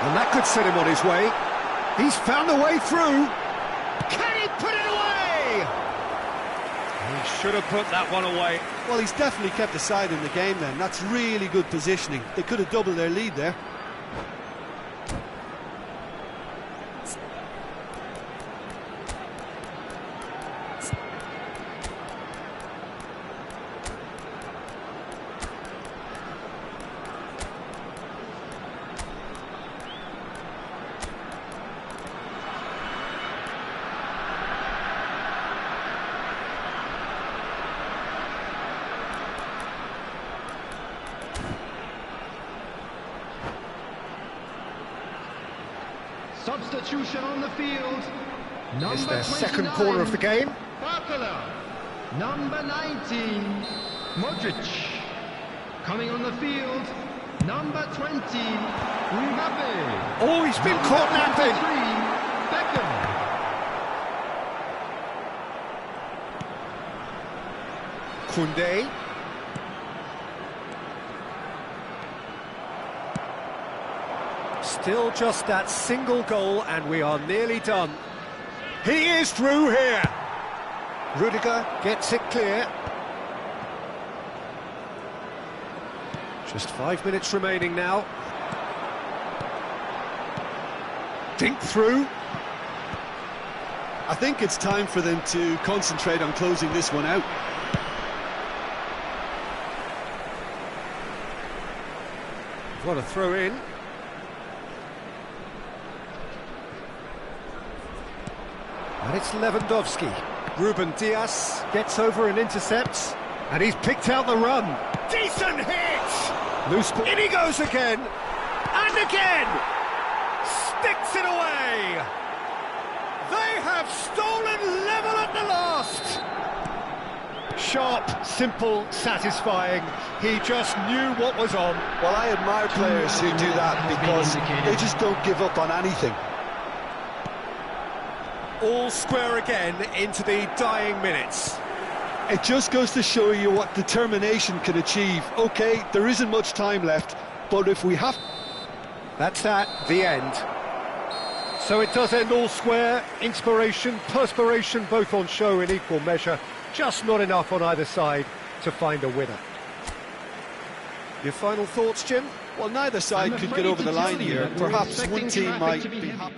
And that could set him on his way. He's found a way through. Can he put it away? He should have put that one away. Well, he's definitely kept the side in the game then. That's really good positioning. They could have doubled their lead there. Substitution on the field. It's their second corner of the game. Barcola. Number 19, Modric. Coming on the field, number 20, Mbappe. Oh, he's been caught napping. Beckham. Koundé. Still just that single goal, and we are nearly done. He is through here. Rudiger gets it clear. Just 5 minutes remaining now. Dink through. I think it's time for them to concentrate on closing this one out. What a throw in. And it's Lewandowski. Ruben Dias gets over and intercepts. And he's picked out the run. Decent hit! Loose ball. In he goes again. And again! Sticks it away! They have stolen level at the last! Sharp, simple, satisfying. He just knew what was on. Well, I admire players who do that because they just don't give up on anything. All square again into the dying minutes. It just goes to show you what determination can achieve. OK, there isn't much time left, but if we have... That's that, the end. So it does end all square. Inspiration, perspiration, both on show in equal measure. Just not enough on either side to find a winner. Your final thoughts, Jim? Well, neither side could get over the line here. Perhaps one team might be happy.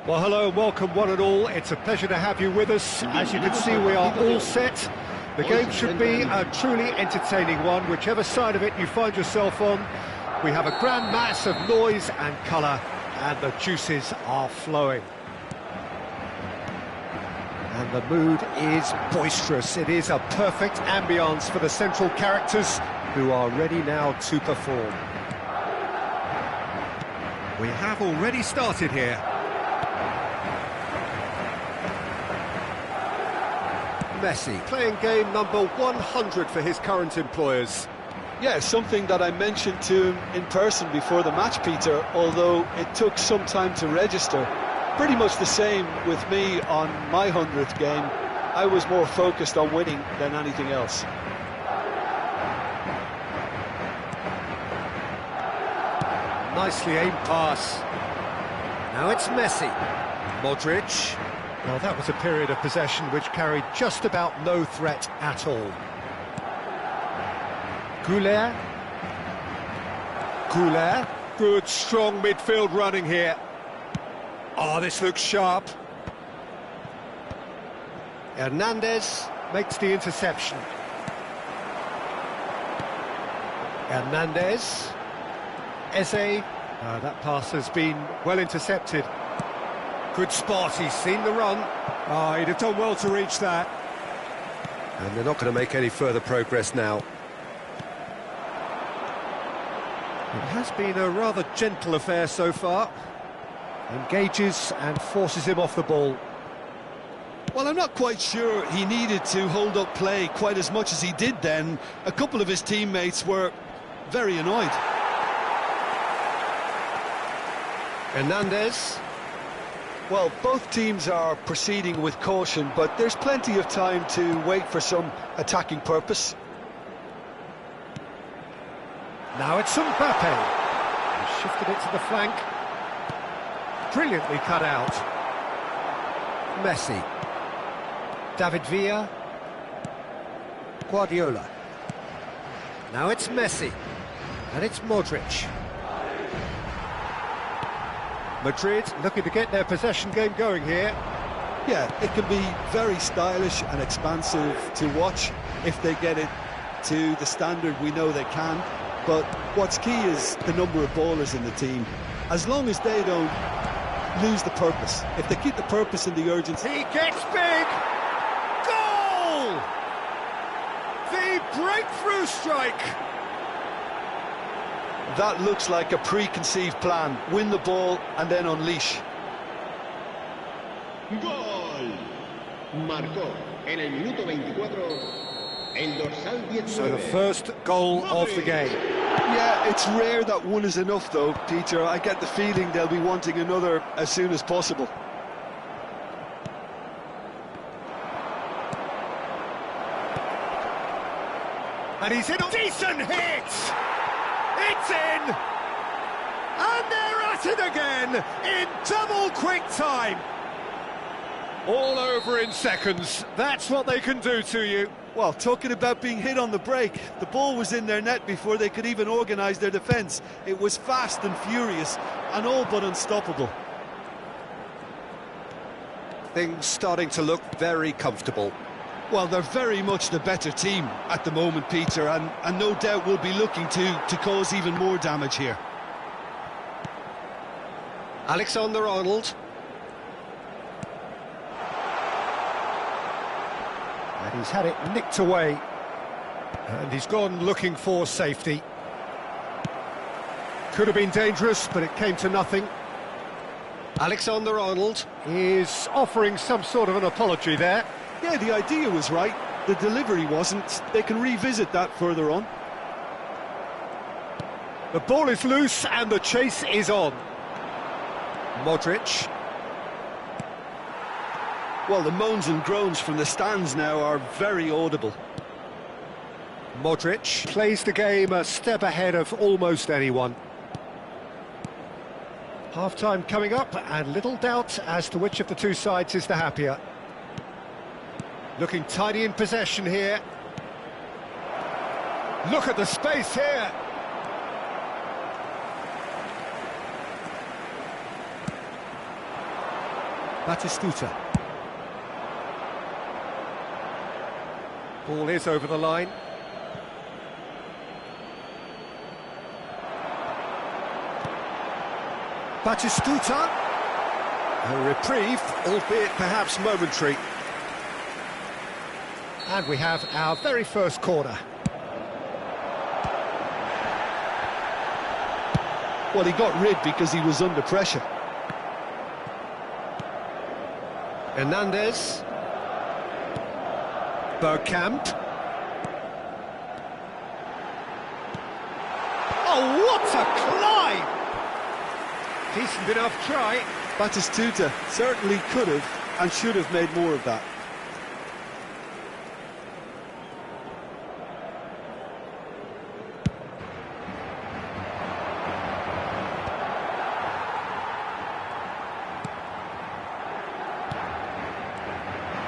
Well, hello and welcome one and all. It's a pleasure to have you with us. As you can see, we are all set. The game should be a truly entertaining one, whichever side of it you find yourself on. We have a grand mass of noise and colour, and the juices are flowing. And the mood is boisterous. It is a perfect ambience for the central characters, who are ready now to perform. We have already started here. Messi, playing game number 100 for his current employers. Yeah, something that I mentioned to him in person before the match, Peter, although it took some time to register. Pretty much the same with me on my 100th game. I was more focused on winning than anything else. Nicely aimed pass. Now it's Messi. Modric. Well, that was a period of possession which carried just about no threat at all. Goulet. Good, strong midfield running here. Oh, this looks sharp. Hernandez makes the interception. Hernandez. Eze. That pass has been well intercepted. Good spot, he's seen the run. Oh, he'd have done well to reach that. And they're not going to make any further progress now. It has been a rather gentle affair so far. Engages and forces him off the ball. Well, I'm not quite sure he needed to hold up play quite as much as he did then. A couple of his teammates were very annoyed. Hernandez. Well, both teams are proceeding with caution, but there's plenty of time to wait for some attacking purpose. Now it's Mbappe. He's shifted it to the flank. Brilliantly cut out. Messi. David Villa. Guardiola. Now it's Messi. And it's Modric. Madrid looking to get their possession game going here. Yeah, it can be very stylish and expansive to watch if they get it to the standard we know they can. But what's key is the number of ballers in the team. As long as they don't lose the purpose, if they keep the purpose and the urgency... He gets big! Goal! The breakthrough strike! That looks like a preconceived plan. Win the ball and then unleash. Gol. Marcó en el minuto 24 el dorsal 19. So the first goal of the game. Yeah, it's rare that one is enough though, Peter. I get the feeling they'll be wanting another as soon as possible. And he's in a decent hit! It's in! And they're at it again in double quick time. All over in seconds. That's what they can do to you. Well, talking about being hit on the break, the ball was in their net before they could even organise their defence. It was fast and furious and all but unstoppable. Things starting to look very comfortable. Well, they're very much the better team at the moment, Peter, and no doubt will be looking to cause even more damage here. Alexander-Arnold. And he's had it nicked away. And he's gone looking for safety. Could have been dangerous, but it came to nothing. Alexander-Arnold is offering some sort of an apology there. Yeah, the idea was right. The delivery wasn't. They can revisit that further on. The ball is loose and the chase is on. Modric. Well, the moans and groans from the stands now are very audible. Modric plays the game a step ahead of almost anyone. Half-time coming up, and little doubt as to which of the two sides is the happier. Looking tidy in possession here. Look at the space here. Batistuta. Ball is over the line. Batistuta. A reprieve, albeit perhaps momentary. And we have our very first corner. Well, he got rid because he was under pressure. Hernandez. Bergkamp. Oh, what a climb! Decent enough try. Batistuta certainly could have and should have made more of that.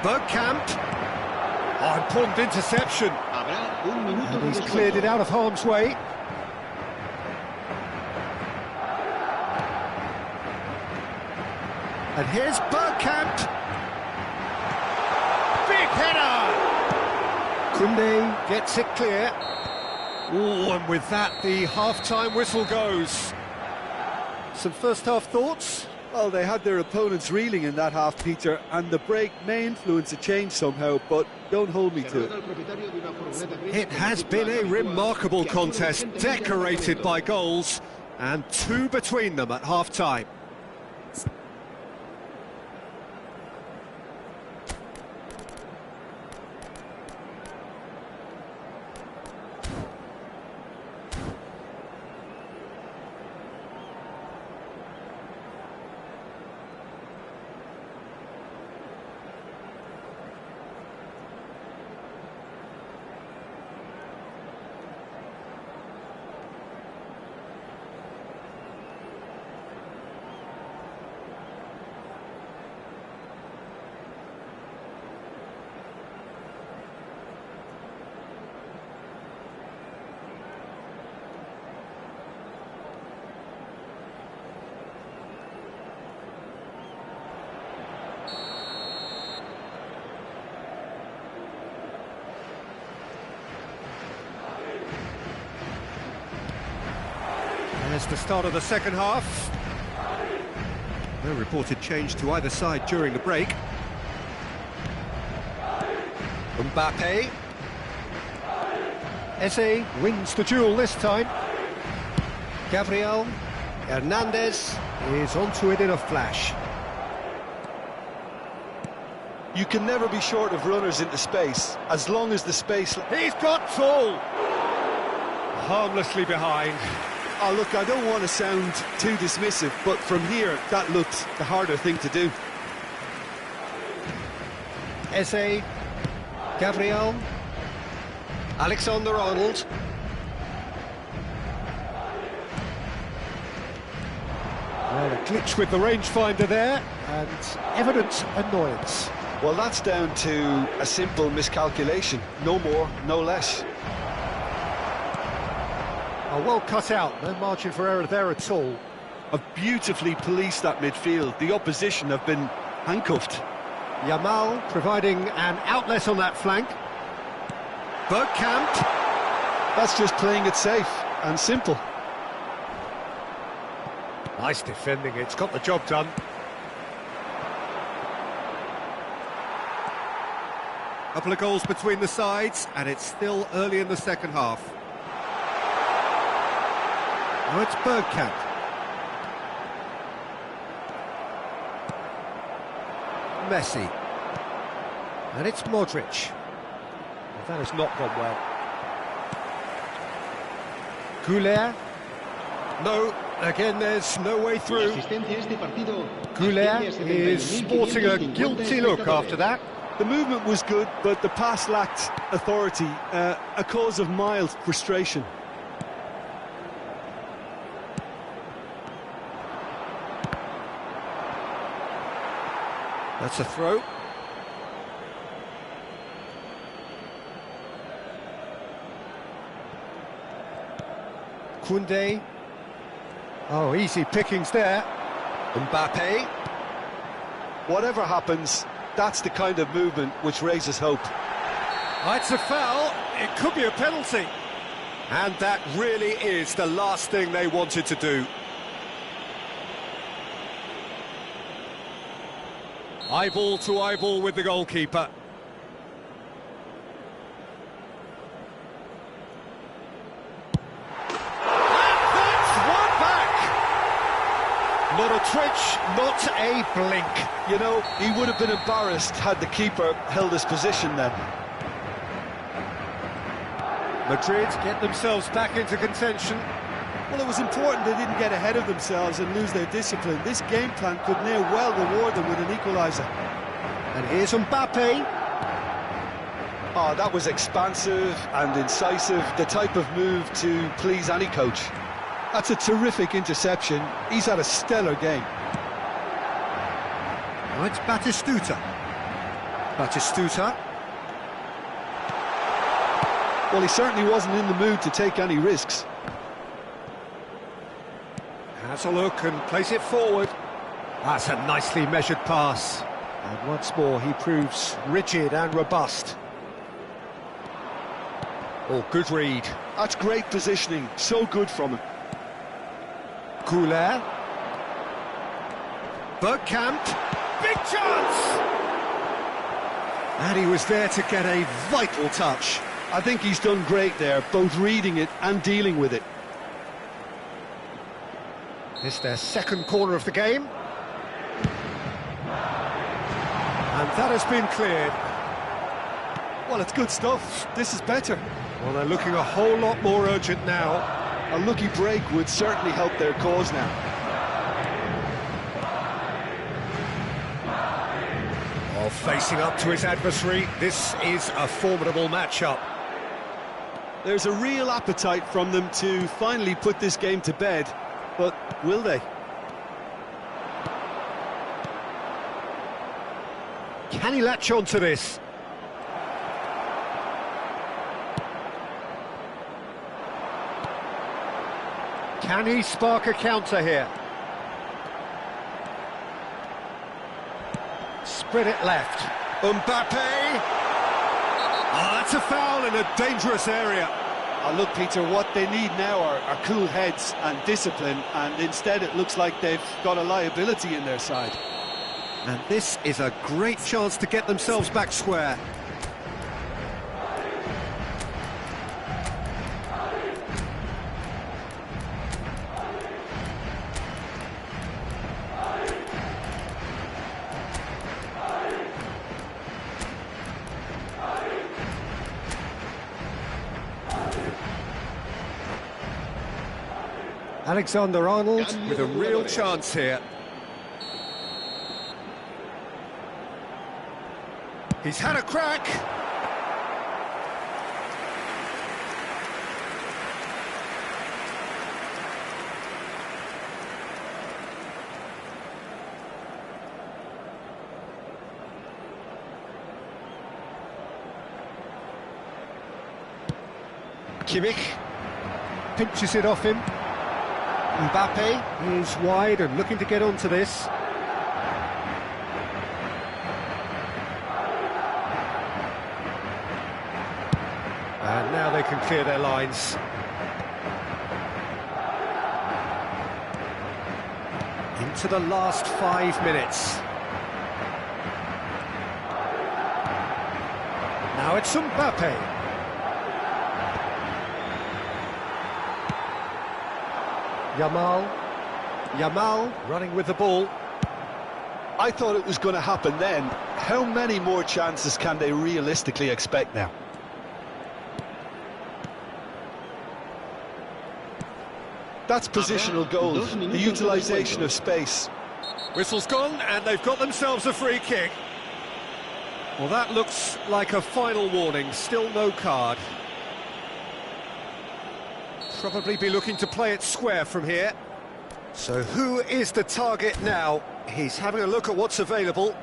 Bergkamp. Oh, important interception. Habrá un minuto de And he's descuento. cleared it out of harm's way. And here's Bergkamp. Big header! Koundé gets it clear. Oh, and with that, the half-time whistle goes. Some first-half thoughts? Well, they had their opponents reeling in that half, Peter, and the break may influence a change somehow, but don't hold me to it. It has been a remarkable contest, decorated by goals, and two between them at half-time. There's the start of the second half. No reported change to either side during the break. Mbappe. Eze wins the duel this time. Gabriel Hernandez is onto it in a flash. You can never be short of runners into space, as long as the space... He's got full! Harmlessly behind. Oh, look, I don't want to sound too dismissive, but from here, that looked the harder thing to do. Eze, Gabriel, Alexander-Arnold. Well, a glitch with the rangefinder there, and evident annoyance. Well, that's down to a simple miscalculation. No more, no less. Oh, well cut out, no margin for error there at all. Have beautifully policed that midfield. The opposition have been handcuffed. Yamal providing an outlet on that flank. Bergkamp. That's just playing it safe and simple. Nice defending, it's got the job done. Couple of goals between the sides, and it's still early in the second half. Now it's Bergkamp. Messi. And it's Modric. Well, that has not gone well. Goulet. No, again there's no way through. Goulet is sporting a guilty look after that. The movement was good, but the pass lacked authority, a cause of mild frustration. That's a throw. Koundé. Oh, easy pickings there. Mbappe. Whatever happens, that's the kind of movement which raises hope. Oh, it's a foul. It could be a penalty. And that really is the last thing they wanted to do. Eyeball to eyeball with the goalkeeper. And that's one back! Not a twitch, not a blink. You know, he would have been embarrassed had the keeper held his position then. Madrid get themselves back into contention. Well, it was important they didn't get ahead of themselves and lose their discipline. This game plan could near well reward them with an equaliser. And here's Mbappe. Oh, that was expansive and incisive, the type of move to please any coach. That's a terrific interception. He's had a stellar game. Now it's Batistuta. Batistuta. Well, he certainly wasn't in the mood to take any risks. Has a look and plays it forward. That's a nicely measured pass. And once more he proves rigid and robust. Oh, good read. That's great positioning, so good from him. Goulet. Bergkamp. Big chance! And he was there to get a vital touch. I think he's done great there, both reading it and dealing with it. It's their second corner of the game. And that has been cleared. Well, it's good stuff. This is better. Well, they're looking a whole lot more urgent now. A lucky break would certainly help their cause now. While facing up to his adversary, this is a formidable matchup. There's a real appetite from them to finally put this game to bed, but will they? Can he latch on to this? Can he spark a counter here? Spread it left. Mbappe! Oh, that's a foul in a dangerous area. Look, Peter, what they need now are cool heads and discipline, and instead it looks like they've got a liability in their side. And this is a great chance to get themselves back square. Alexander-Arnold with a real chance here. He's had a crack. Kimmich pinches it off him. Mbappe is wide and looking to get onto this. And now they can clear their lines. Into the last 5 minutes. Now it's Mbappe. Yamal running with the ball. I thought it was going to happen then. How many more chances can they realistically expect now? That's positional goals, the utilisation of space. Whistle's gone, and they've got themselves a free kick. Well, that looks like a final warning, still no card. Probably be looking to play it square from here. So who is the target now? He's having a look at what's available.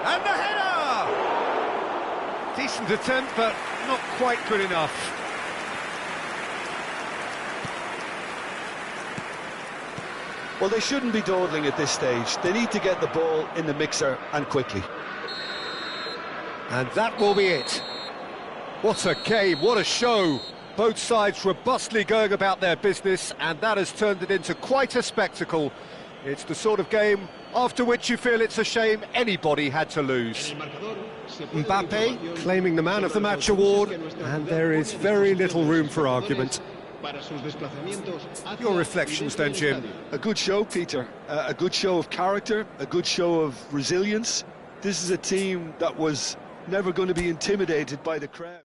And the header! Decent attempt, but not quite good enough. Well, they shouldn't be dawdling at this stage. They need to get the ball in the mixer, and quickly. And that will be it. What a game, what a show. Both sides robustly going about their business, and that has turned it into quite a spectacle. It's the sort of game after which you feel it's a shame anybody had to lose. Mbappe claiming the Man of the Match award, and there is very little room for argument. Your reflections then, Jim? A good show, Peter. A good show of character, a good show of resilience. This is a team that was never going to be intimidated by the crowd.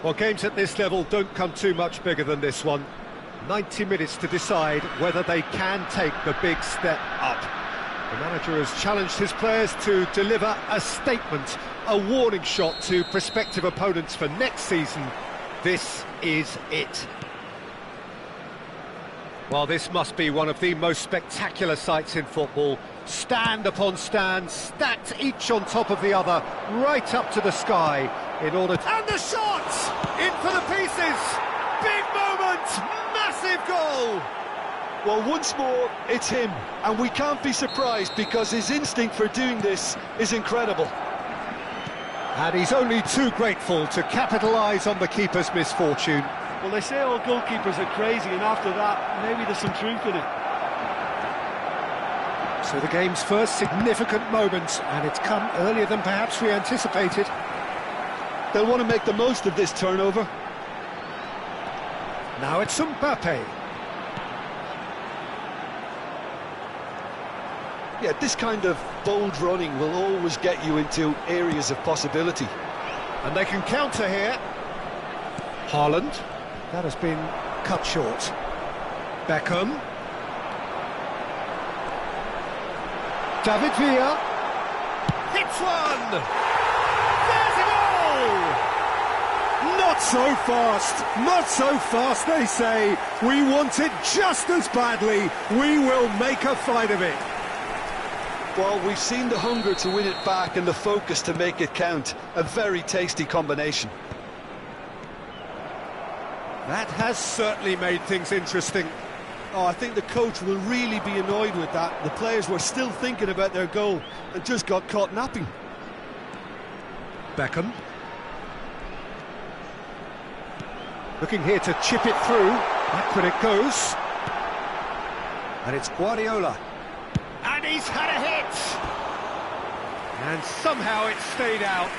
Well, games at this level don't come too much bigger than this one. 90 minutes to decide whether they can take the big step up. The manager has challenged his players to deliver a statement, a warning shot to prospective opponents for next season. This is it. Well, this must be one of the most spectacular sights in football. Stand upon stand, stacked each on top of the other, right up to the sky, in order to... And the shot! In for the pieces! Big moment! Massive goal! Well, once more, it's him, and we can't be surprised because his instinct for doing this is incredible. And he's only too grateful to capitalise on the keeper's misfortune. Well, they say all goalkeepers are crazy, and after that, maybe there's some truth in it. So the game's first significant moment, and it's come earlier than perhaps we anticipated. They'll want to make the most of this turnover. Now it's Mbappe. Yeah, this kind of bold running will always get you into areas of possibility. And they can counter here. Haaland. That has been cut short. Beckham. David Villa. Hits one! There's a goal! Not so fast, not so fast, they say. We want it just as badly. We will make a fight of it. Well, we've seen the hunger to win it back and the focus to make it count. A very tasty combination. That has certainly made things interesting. Oh, I think the coach will really be annoyed with that. The players were still thinking about their goal and just got caught napping. Beckham. Looking here to chip it through. Backward it goes. And it's Guardiola. And he's had a hit! And somehow it stayed out.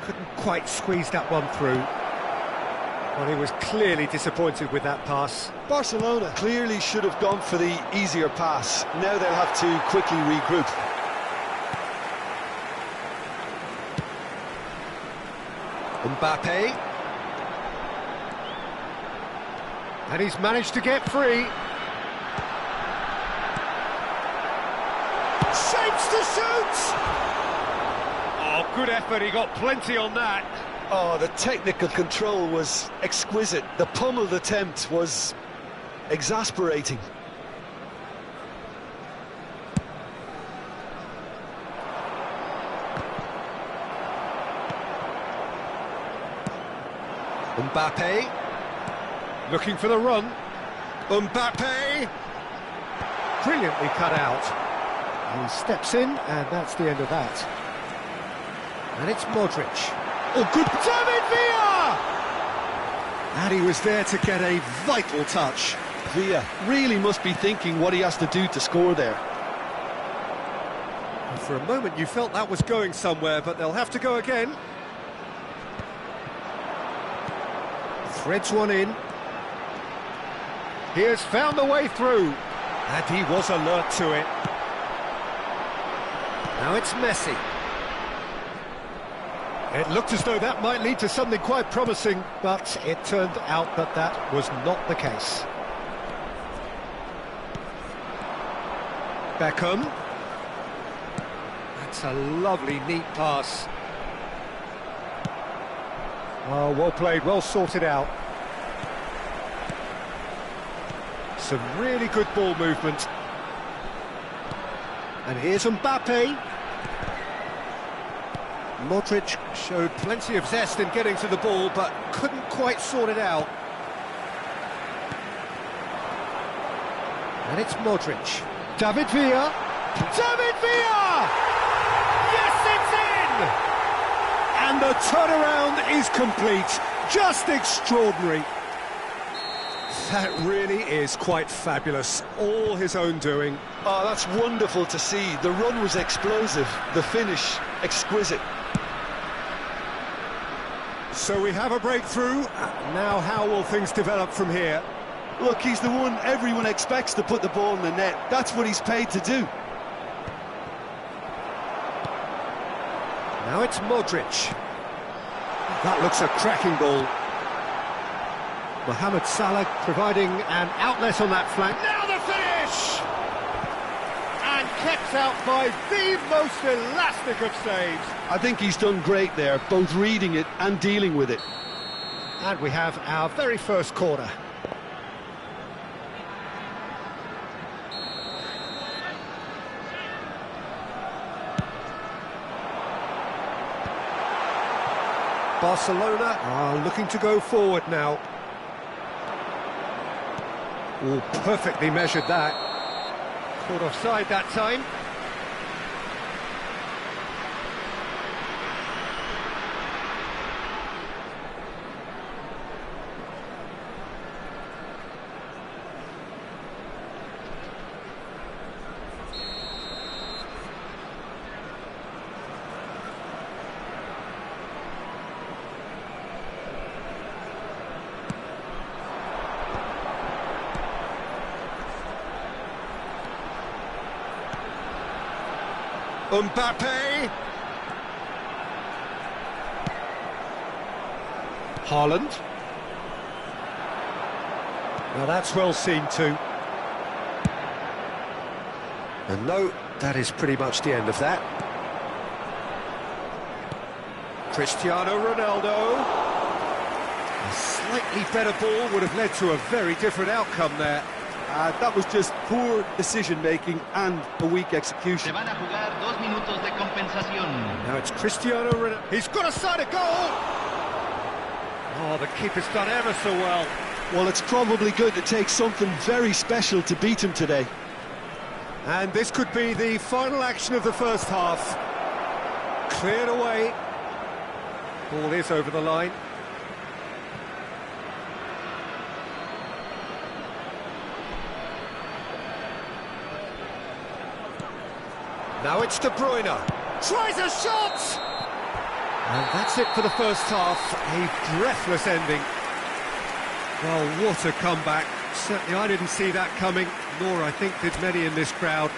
Couldn't quite squeeze that one through. Well, he was clearly disappointed with that pass. Barcelona clearly should have gone for the easier pass. Now they'll have to quickly regroup. Mbappe. And he's managed to get free. Shapes to shoot! Oh, good effort, he got plenty on that. Oh, the technical control was exquisite. The pummeled attempt was exasperating. Mbappe, looking for the run. Mbappe, brilliantly cut out. He steps in, and that's the end of that. And it's Modric. Oh, good, David Villa! And he was there to get a vital touch. Villa really must be thinking what he has to do to score there. And for a moment you felt that was going somewhere, but they'll have to go again. Threads one in. He has found the way through, and he was alert to it. Now it's Messi. It looked as though that might lead to something quite promising, but it turned out that that was not the case. Beckham. That's a lovely, neat pass. Oh, well played, well sorted out. Some really good ball movement. And here's Mbappe. Modric showed plenty of zest in getting to the ball, but couldn't quite sort it out. And it's Modric. David Villa. David Villa! Yes, it's in! And the turnaround is complete. Just extraordinary. That really is quite fabulous. All his own doing. Oh, that's wonderful to see. The run was explosive, the finish exquisite. So we have a breakthrough. Now how will things develop from here? Look, he's the one everyone expects to put the ball in the net. That's what he's paid to do. Now it's Modric. That looks a cracking ball. Mohamed Salah providing an outlet on that flank. Now the finish! And kept out by the most elastic of saves. I think he's done great there, both reading it and dealing with it. And we have our very first corner. Barcelona are looking to go forward now. Oh, perfectly measured that. Caught offside that time. Mbappe. Haaland. Now that's well seen too. And no, that is pretty much the end of that. Cristiano Ronaldo. A slightly better ball would have led to a very different outcome there. That was just poor decision-making and a weak execution. Se van a jugar 2 minutos de compensación. Now it's Cristiano Ronaldo. He's got a side of goal! Oh, the keeper's done ever so well. Well, it's probably going to take something very special to beat him today. And this could be the final action of the first half. Cleared away. Ball is over the line. Now it's De Bruyne. Tries a shot! And that's it for the first half. A breathless ending. Well, what a comeback. Certainly I didn't see that coming, nor I think did many in this crowd.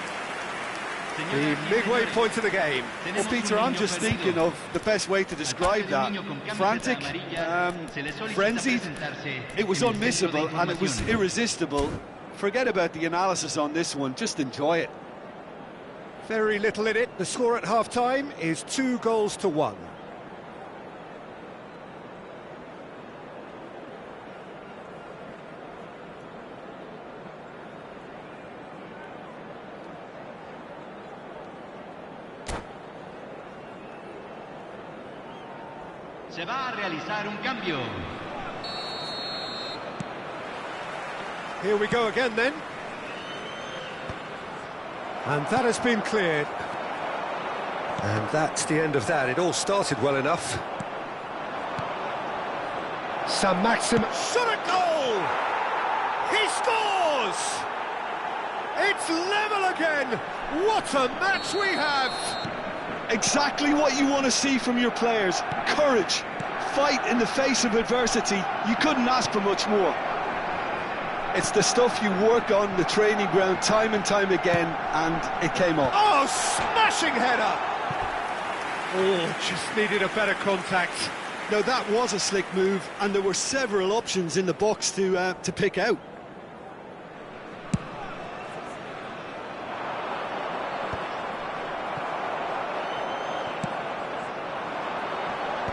The midway point of the game. Well, Peter, I'm just thinking of the best way to describe that. Frantic, frenzied, it was unmissable and it was irresistible. Forget about the analysis on this one, just enjoy it. Very little in it. The score at half-time is 2-1. Se va a realizar un cambio. Here we go again then. And that has been cleared. And that's the end of that. It all started well enough. Saint-Maximin shot a goal! He scores! It's level again! What a match we have! Exactly what you want to see from your players. Courage, fight in the face of adversity. You couldn't ask for much more. It's the stuff you work on the training ground time and time again, and it came off. Oh, smashing header! Oh, just needed a better contact. No, that was a slick move, and there were several options in the box to pick out.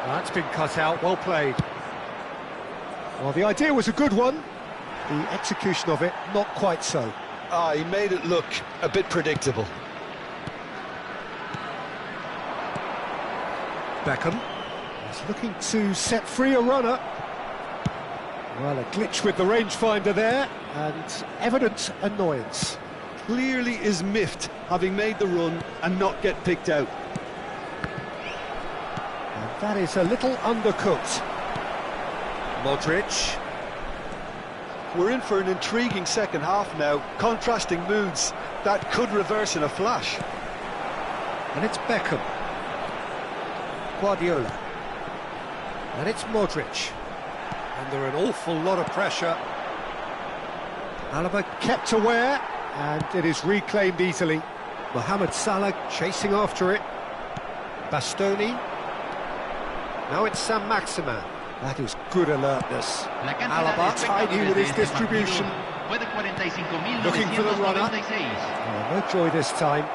That's been cut out, well played. Well, the idea was a good one. The execution of it, not quite so. He made it look a bit predictable. Beckham is looking to set free a runner. Well, a glitch with the rangefinder there, and evident annoyance. Clearly is miffed, having made the run and not get picked out. And that is a little undercooked. Modric. We're in for an intriguing second half now, contrasting moods that could reverse in a flash. And it's Beckham. Guardiola. And it's Modric. Under an awful lot of pressure. Alaba kept aware, and it is reclaimed easily. Mohamed Salah chasing after it. Bastoni. Now it's Sam Maximin. That is good alertness. Alaba tidy with his distribution. Looking for the runner. Oh, no joy this time.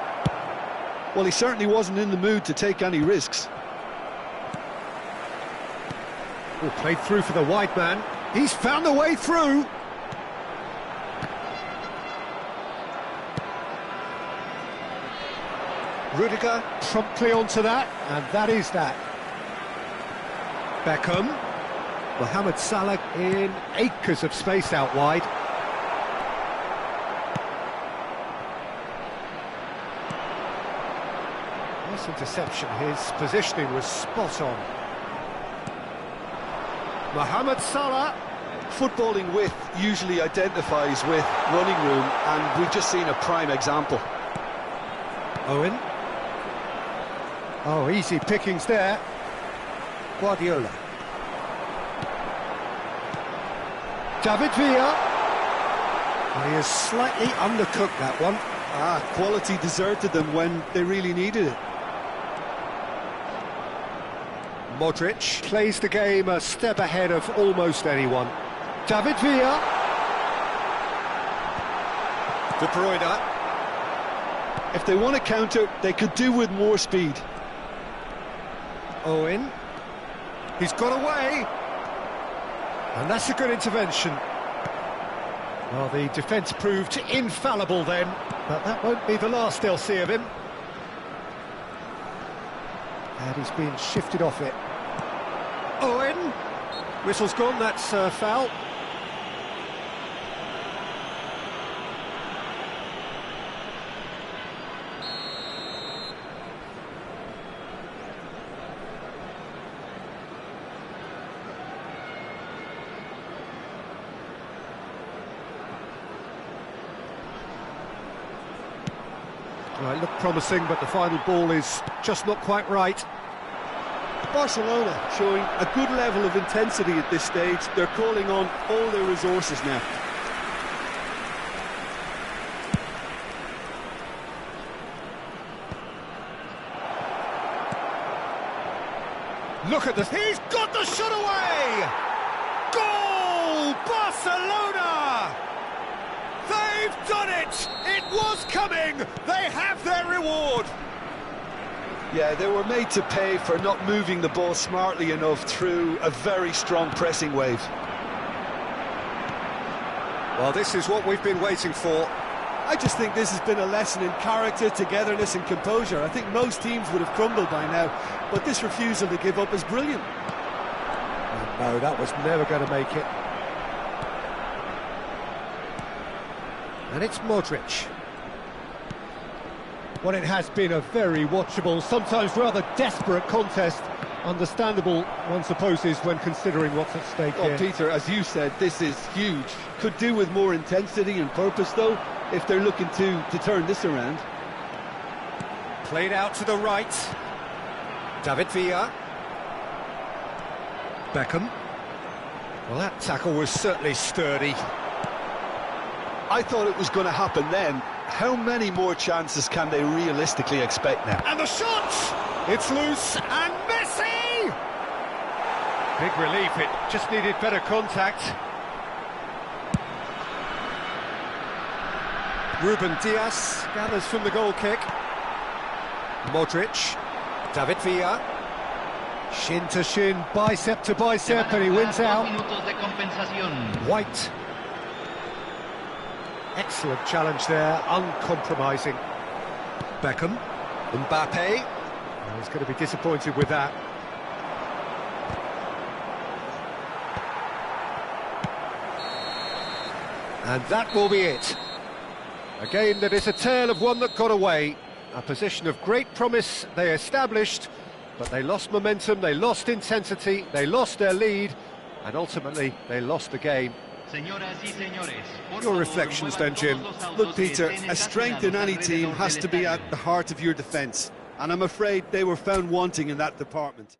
Well, he certainly wasn't in the mood to take any risks. Oh, played through for the wide man. He's found a way through. Rudiger promptly onto that, and that is that. Beckham. Mohamed Salah in acres of space out wide. Nice interception, his positioning was spot on. Mohamed Salah. Footballing width usually identifies with running room, and we've just seen a prime example. Owen. Oh, easy pickings there. Guardiola. David Villa. And he has slightly undercooked that one. Quality deserted them when they really needed it. Modric plays the game a step ahead of almost anyone. David Villa. De Bruyne. If they want to counter, they could do with more speed. Owen. He's got away. And that's a good intervention. Well, the defence proved infallible then, but that won't be the last they'll see of him. And he's been shifted off it. Owen. Whistle's gone, that's foul. Well, it looked promising, but the final ball is just not quite right. Barcelona showing a good level of intensity at this stage. They're calling on all their resources now. Look at this. He's got the shot away! Goal! Barcelona! They've done it! It was coming! They have their reward! Yeah, they were made to pay for not moving the ball smartly enough through a very strong pressing wave. Well, this is what we've been waiting for. I just think this has been a lesson in character, togetherness and composure. I think most teams would have crumbled by now, but this refusal to give up is brilliant. Oh, no, that was never going to make it. And it's Modric. Well, it has been a very watchable, sometimes rather desperate contest. Understandable, one supposes, when considering what's at stake here. Peter, as you said, this is huge. Could do with more intensity and purpose, though, if they're looking to turn this around. Played out to the right. David Villa. Beckham. Well, that tackle was certainly sturdy. I thought it was going to happen then. How many more chances can they realistically expect now? And the shot! It's loose, and Messi! Big relief, it just needed better contact. Ruben Diaz gathers from the goal kick. Modric, David Villa. Shin to shin, bicep to bicep, and he wins out. White. Excellent challenge there, uncompromising. Beckham, Mbappe. Oh, he's going to be disappointed with that. And that will be it. A game that is a tale of one that got away. A position of great promise they established, but they lost momentum, they lost intensity, they lost their lead, and ultimately they lost the game. Your reflections then, Jim? Look, Peter, a strength in any team has to be at the heart of your defence, and I'm afraid they were found wanting in that department.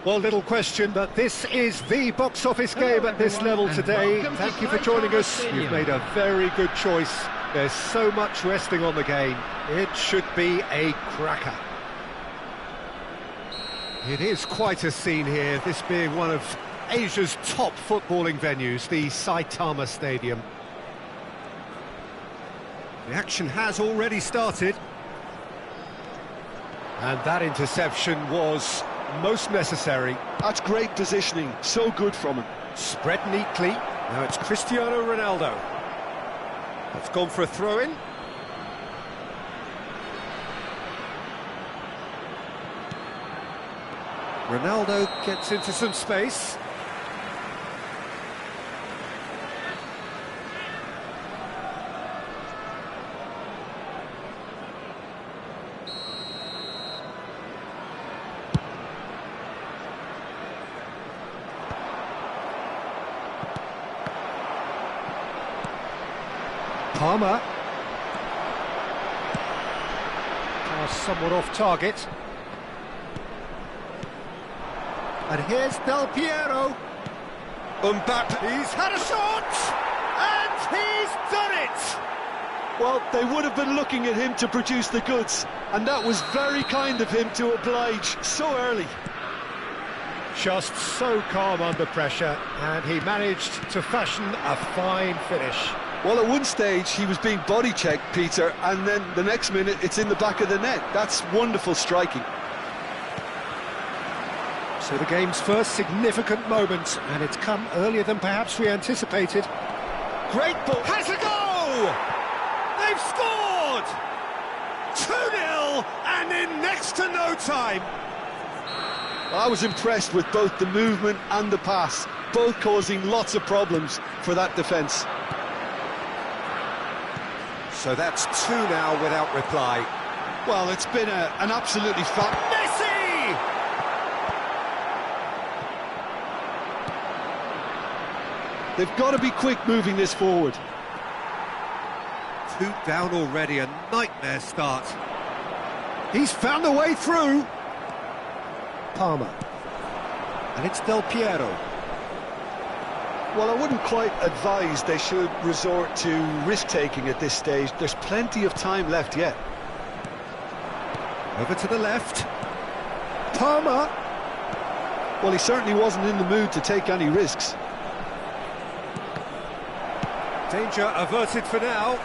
Well, little question, but this is the box office game at this level today. Thank you for joining us. You've made a very good choice. There's so much resting on the game. It should be a cracker. It is quite a scene here, this being one of Asia's top footballing venues, the Saitama Stadium. The action has already started. And that interception was most necessary. That's great positioning, so good from him. Spread neatly. Now it's Cristiano Ronaldo. That's gone for a throw-in. Ronaldo gets into some space. Palmer. Pass somewhat off target. And here's Del Piero. Mbappe, he's had a shot! And he's done it! Well, they would have been looking at him to produce the goods, and that was very kind of him to oblige so early. Just so calm under pressure, and he managed to fashion a fine finish. Well, at one stage, he was being body-checked, Peter, and then the next minute, it's in the back of the net. That's wonderful striking. So the game's first significant moment, and it's come earlier than perhaps we anticipated. Great ball. Has a goal! They've scored! 2-0, and in next to no time. Well, I was impressed with both the movement and the pass, both causing lots of problems for that defence. So that's 2 now without reply. Well, it's been an absolutely Messi! They've got to be quick moving this forward. 2 down already, a nightmare start. He's found a way through. Palmer. And it's Del Piero. Well, I wouldn't quite advise they should resort to risk-taking at this stage. There's plenty of time left yet. Over to the left. Palmer. Well, he certainly wasn't in the mood to take any risks. Danger averted for now.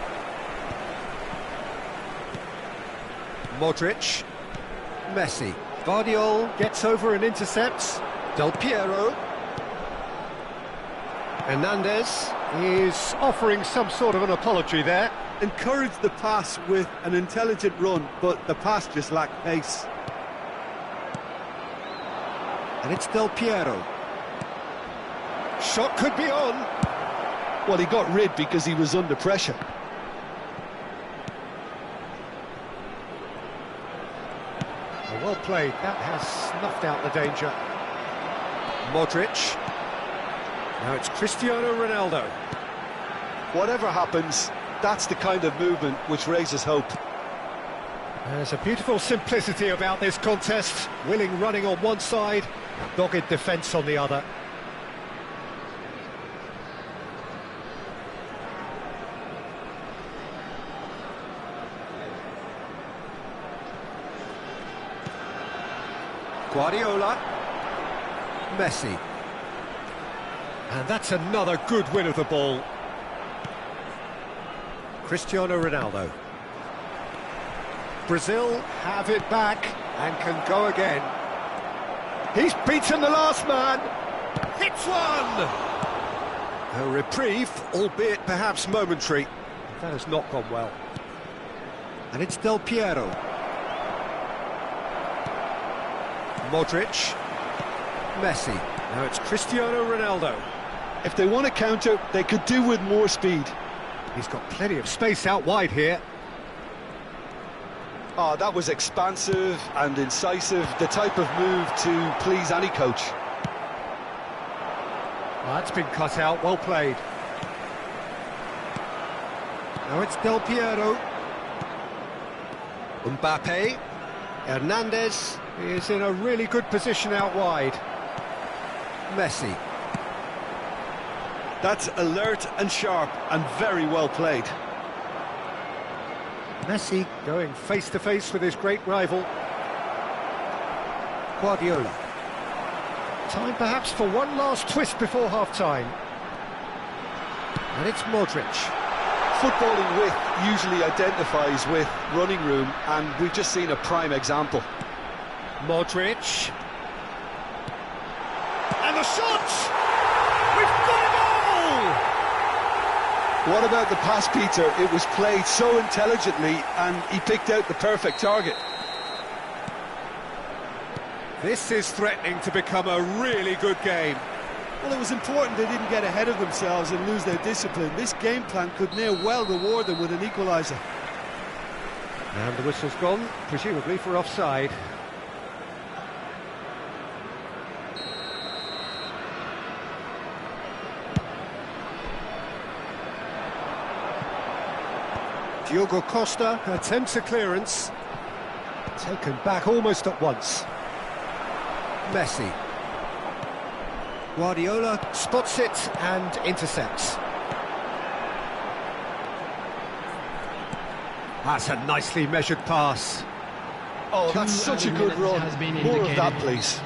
Modric. Messi. Guardiola gets over and intercepts. Del Piero. Hernandez is offering some sort of an apology there. Encouraged the pass with an intelligent run, but the pass just lacked pace. And it's Del Piero. Shot could be on. Well, he got rid because he was under pressure. Well played. That has snuffed out the danger. Modric. Now it's Cristiano Ronaldo. Whatever happens, that's the kind of movement which raises hope. There's a beautiful simplicity about this contest. Willing running on one side, dogged defence on the other. Guardiola. Messi. And that's another good win of the ball. Cristiano Ronaldo. Brazil have it back and can go again. He's beaten the last man. Hits one! A reprieve, albeit perhaps momentary. That has not gone well. And it's Del Piero. Modric. Messi. Now it's Cristiano Ronaldo. If they want to counter, they could do with more speed. He's got plenty of space out wide here. Oh, that was expansive and incisive, the type of move to please any coach. Well, that's been cut out, well played. Now it's Del Piero. Mbappe. Hernandez is in a really good position out wide. Messi. That's alert and sharp and very well played. Messi going face-to-face with his great rival. Guardiola. Time perhaps for one last twist before half-time. And it's Modric. Footballing width usually identifies with running room, and we've just seen a prime example. Modric. And the shot! We've got a goal! What about the pass, Peter? It was played so intelligently, and he picked out the perfect target. This is threatening to become a really good game. Well, it was important they didn't get ahead of themselves and lose their discipline. This game plan could near well reward them with an equaliser. And the whistle's gone, presumably for offside. Diogo Costa attempts a clearance. Taken back almost at once. Messi. Guardiola spots it and intercepts. That's a nicely measured pass. Oh, that's such a good run. More of that, please.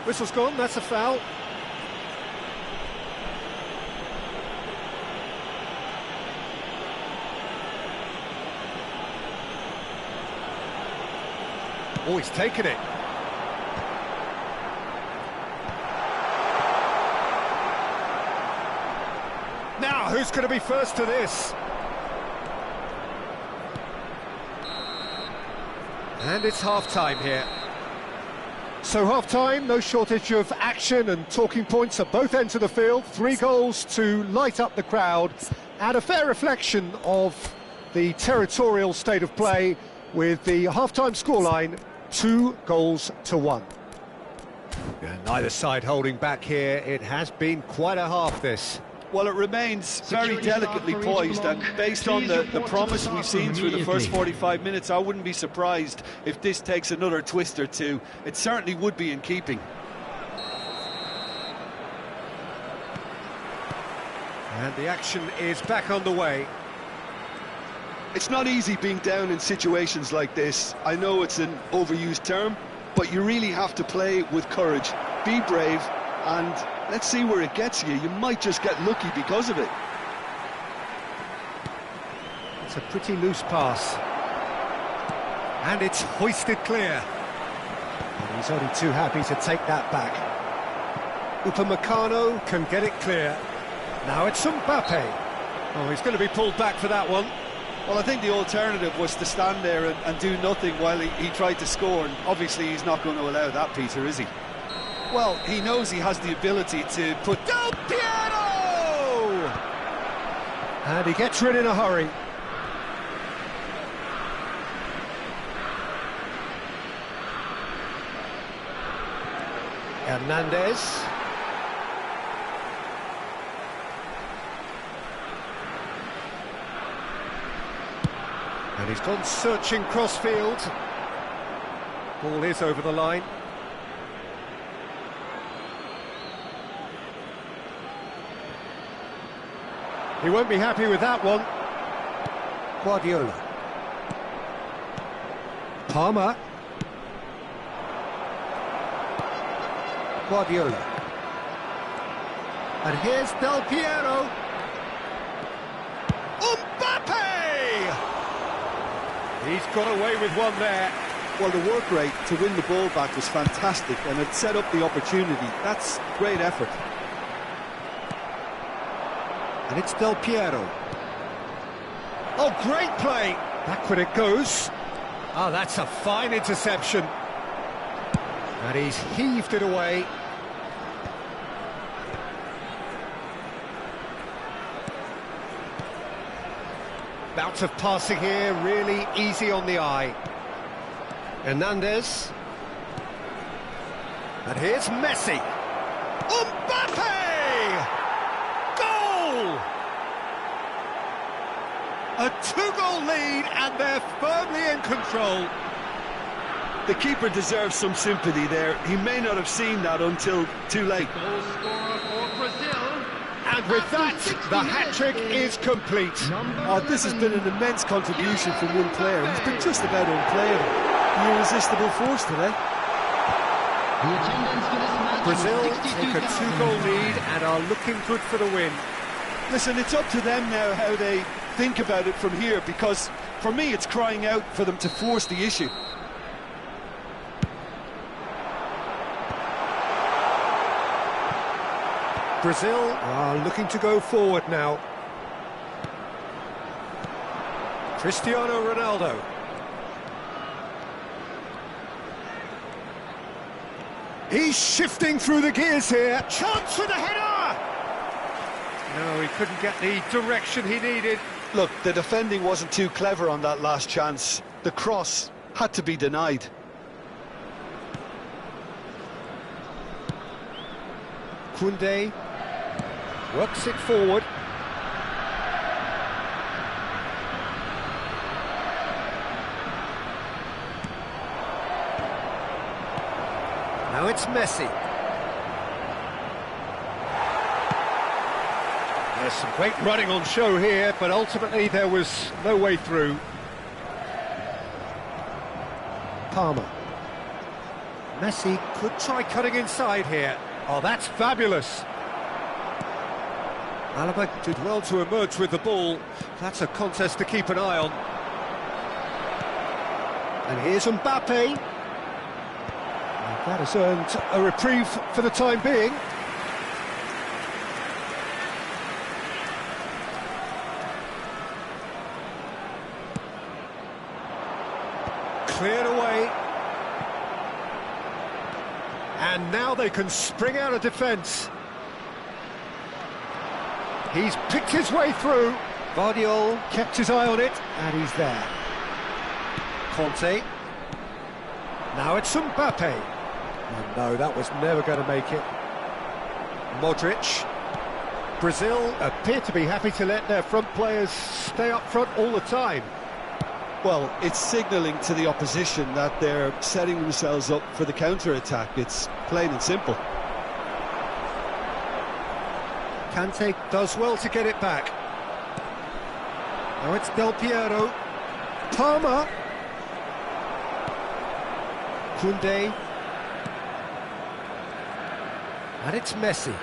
Whistle's gone, that's a foul. Oh, he's taken it. Now, who's going to be first to this? And it's half-time here. So half-time, no shortage of action and talking points at both ends of the field. 3 goals to light up the crowd, and a fair reflection of the territorial state of play with the half-time scoreline 2-1. And neither side holding back here. It has been quite a half, this. Well, it remains very delicately poised, and based on the promise we've seen through the first 45 minutes, I wouldn't be surprised if this takes another twist or two. It certainly would be in keeping. And the action is back on the way. It's not easy being down in situations like this. I know it's an overused term, but you really have to play with courage. Be brave, and let's see where it gets you. You might just get lucky because of it. It's a pretty loose pass. And it's hoisted clear. And he's only too happy to take that back. Upamecano can get it clear. Now it's Mbappe. Oh, he's going to be pulled back for that one. Well, I think the alternative was to stand there and do nothing while he tried to score, and obviously he's not going to allow that, Peter, is he? Well, he knows he has the ability to put... Del Piero! And he gets rid in a hurry. Hernandez. And he's gone searching crossfield. Ball is over the line. He won't be happy with that one. Guardiola. Palmer. Guardiola. And here's Del Piero. Mbappe! He's got away with one there. Well, the work rate to win the ball back was fantastic, and it set up the opportunity. That's great effort. And it's Del Piero. Oh, great play! Backward it goes. Oh, that's a fine interception. And he's heaved it away. Bout of passing here, really easy on the eye. Hernandez. And here's Messi. Mbappe! Goal! A 2-goal lead, and they're firmly in control. The keeper deserves some sympathy there. He may not have seen that until too late. Goal scorer for Brazil. And with that, the hat-trick is complete. Oh, this has been an immense contribution from one player. He's been just about unplayable. The irresistible force today. The attendance for this match Brazil was take a 2-goal lead and are looking good for the win. Listen, it's up to them now how they think about it from here, because for me it's crying out for them to force the issue. Brazil are looking to go forward now. Cristiano Ronaldo. He's shifting through the gears here. Chance for the header! No, he couldn't get the direction he needed. Look, the defending wasn't too clever on that last chance. The cross had to be denied. Koundé works it forward. Now it's Messi. There's some great running on show here, but ultimately there was no way through. Palmer. Messi could try cutting inside here. Oh, that's fabulous. Alaba did well to emerge with the ball. That's a contest to keep an eye on. And here's Mbappe. And that has earned a reprieve for the time being. Cleared away. And now they can spring out of defence. He's picked his way through. Vardiol kept his eye on it, and he's there. Conte. Now it's Mbappe. Oh, no, that was never going to make it. Modric. Brazil appear to be happy to let their front players stay up front all the time. Well, it's signalling to the opposition that they're setting themselves up for the counter-attack. It's plain and simple. Kante does well to get it back. Now it's Del Piero. Palmer. Koundé. And it's Messi.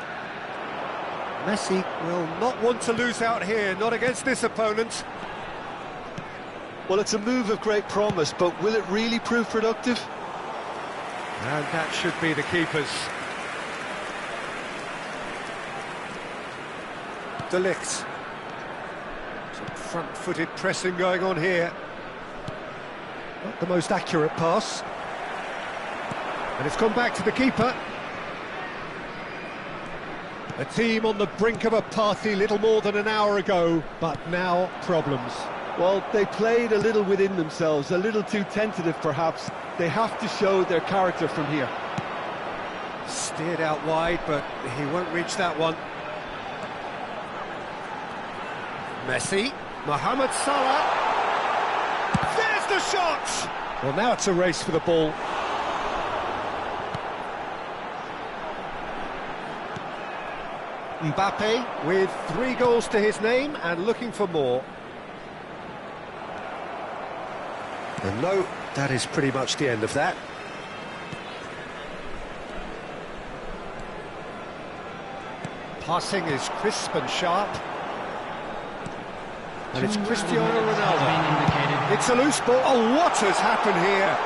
Messi will not want to lose out here, not against this opponent. Well, it's a move of great promise, but will it really prove productive? And that should be the keeper's. De Ligt. Some front-footed pressing going on here. Not the most accurate pass. And it's gone back to the keeper. A team on the brink of a party little more than an hour ago, but now problems. Well, they played a little within themselves, a little too tentative perhaps. They have to show their character from here. Steered out wide, but he won't reach that one. Messi, Mohamed Salah. There's the shot! Well, now it's a race for the ball. Mbappe with 3 goals to his name and looking for more. And no, that is pretty much the end of that. Passing is crisp and sharp. And it's Cristiano Ronaldo. It's a loose ball. Oh, what has happened here?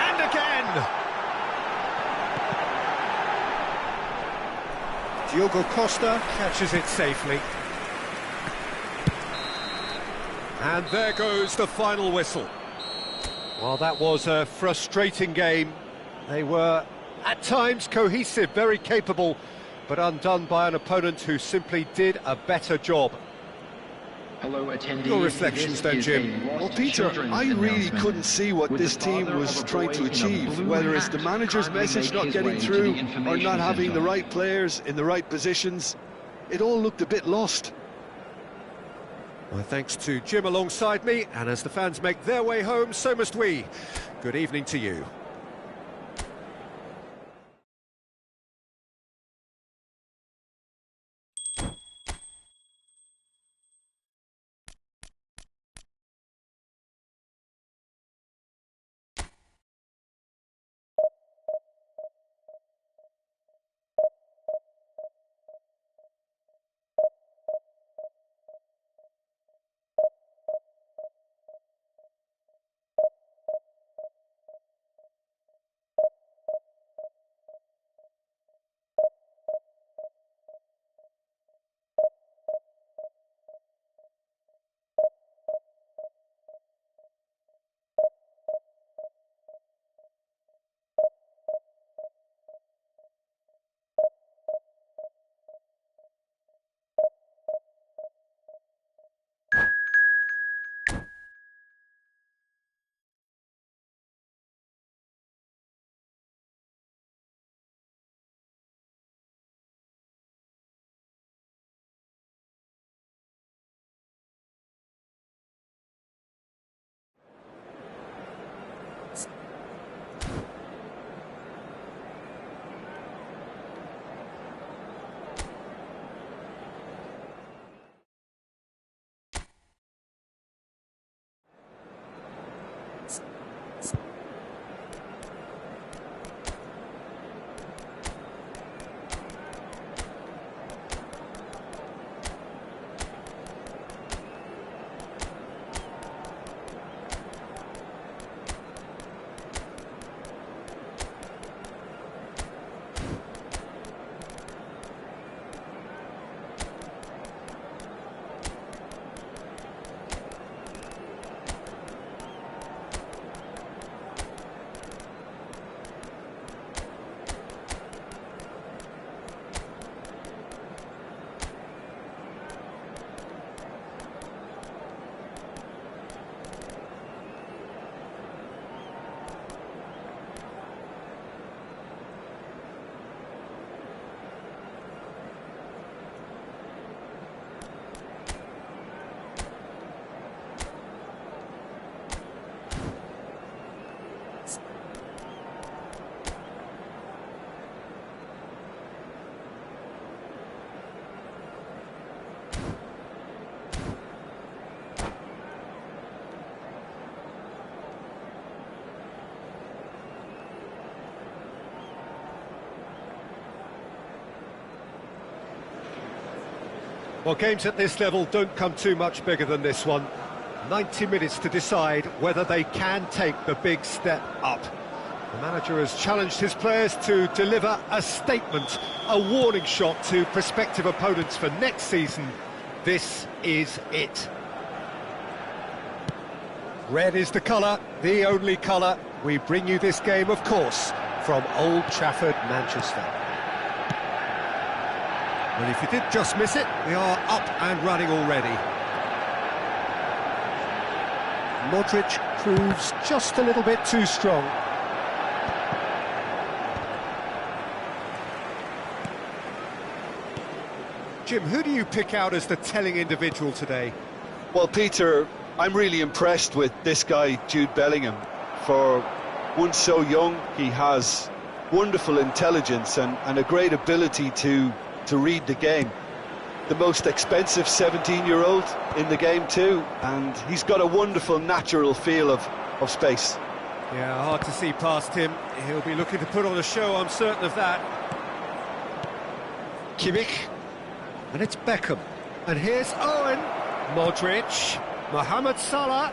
And again! Diogo Costa catches it safely. And there goes the final whistle. Well, that was a frustrating game. They were, at times, cohesive, very capable, but undone by an opponent who simply did a better job. Hello, attendees. Your reflections then, Jim? Well, Peter, I really couldn't see what this team was trying to achieve, whether it's the manager's message not getting through or not having the right players in the right positions. It all looked a bit lost. Well, thanks to Jim alongside me, and as the fans make their way home, so must we. Good evening to you. Well, games at this level don't come too much bigger than this one. 90 minutes to decide whether they can take the big step up. The manager has challenged his players to deliver a statement, a warning shot to prospective opponents for next season. This is it. Red is the colour, the only colour. We bring you this game, of course, from Old Trafford, Manchester. Well, if you did just miss it, we are up and running already. Modric proves just a little bit too strong. Jim, who do you pick out as the telling individual today? Well, Peter, I'm really impressed with this guy, Jude Bellingham. For one so young, he has wonderful intelligence and a great ability to read the game. The most expensive 17-year-old in the game too, and he's got a wonderful natural feel of space. Yeah, hard to see past him. He'll be looking to put on a show, I'm certain of that. Kimmich, and it's Beckham. And here's Owen. Modric, Mohamed Salah.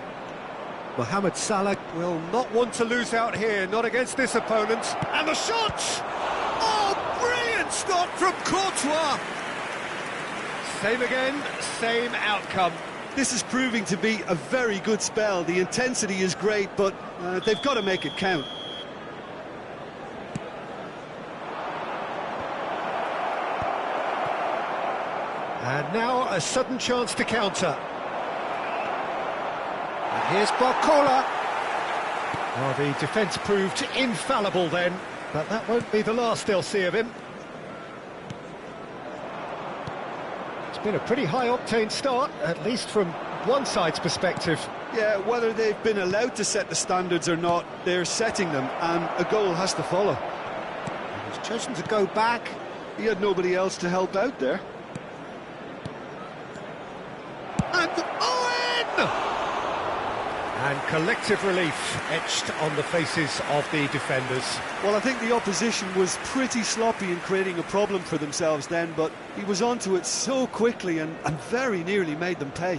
Mohamed Salah will not want to lose out here, not against this opponent. And the shot! Oh, brilliant stop from Courtois! Same again, same outcome. This is proving to be a very good spell. The intensity is great, but they've got to make it count. And now a sudden chance to counter. And here's Barcola. Oh, the defence proved infallible then, but that won't be the last they'll see of him. It's been a pretty high-octane start, at least from one side's perspective. Yeah, whether they've been allowed to set the standards or not, they're setting them, and a goal has to follow. He's chosen to go back. He had nobody else to help out there. And Owen! And collective relief etched on the faces of the defenders. Well, I think the opposition was pretty sloppy in creating a problem for themselves then, but he was onto it so quickly and very nearly made them pay.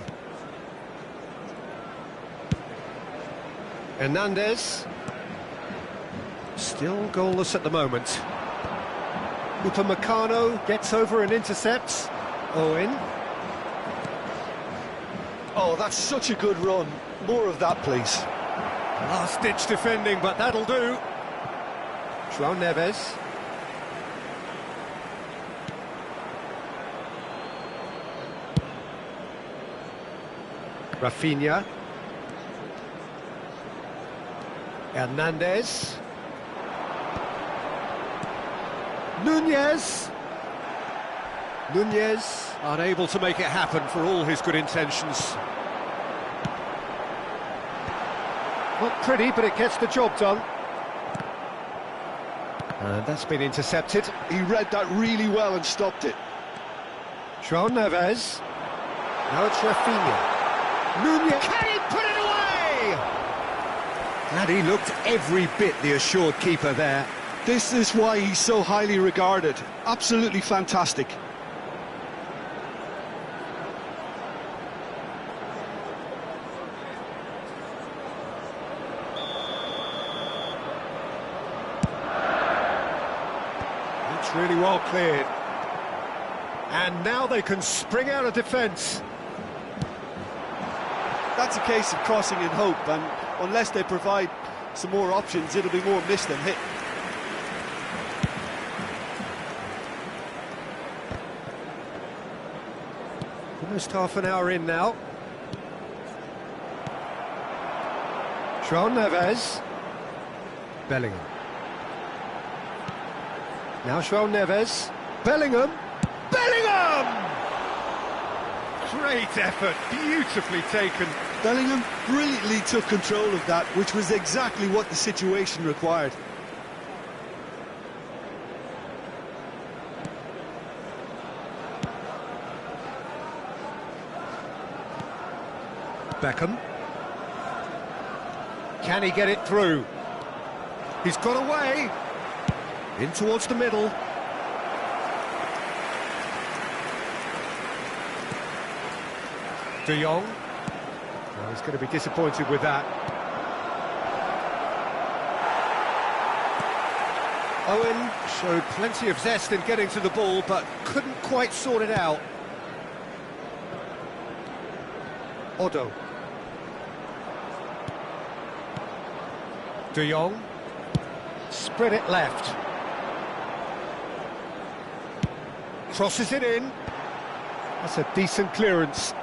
Hernandez. Still goalless at the moment. Upamecano gets over and intercepts. Owen. Oh, that's such a good run. More of that, please. Last-ditch defending, but that'll do. João Neves. Rafinha. Hernandez. Nunez. Nunez unable to make it happen for all his good intentions. Not pretty, but it gets the job done. And that's been intercepted. He read that really well and stopped it. João Neves. Now it's Rafinha. Nunez. Can he put it away? And he looked every bit the assured keeper there. This is why he's so highly regarded. Absolutely fantastic. It's really well cleared. And now they can spring out of defence. That's a case of crossing in hope, and unless they provide some more options, it'll be more miss than hit. Almost half an hour in now. João Neves. Bellingham. Now João Neves. Bellingham. Bellingham! Great effort, beautifully taken. Bellingham brilliantly took control of that, which was exactly what the situation required. Beckham. Can he get it through? He's got away. In towards the middle. De Jong. Oh, he's going to be disappointed with that. Owen showed plenty of zest in getting to the ball, but couldn't quite sort it out. Otto. De Jong. Spread it left. Crosses it in. That's a decent clearance.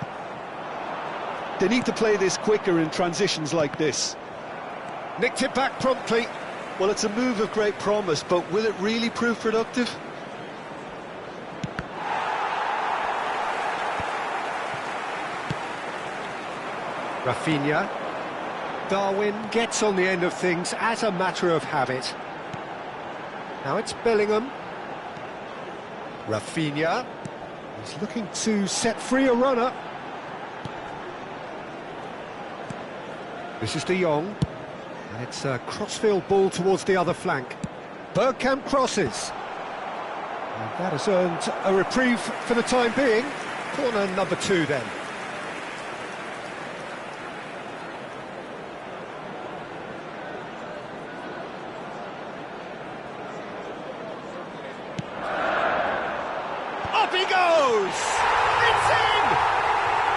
They need to play this quicker in transitions like this. Nicked it back promptly. Well, it's a move of great promise, but will it really prove productive? Rafinha. Darwin gets on the end of things as a matter of habit. Now it's Bellingham. Rafinha. He's looking to set free a runner. This is De Jong. And it's a crossfield ball towards the other flank. Bergkamp crosses. And that has earned a reprieve for the time being. Corner number 2 then. Up he goes! It's in!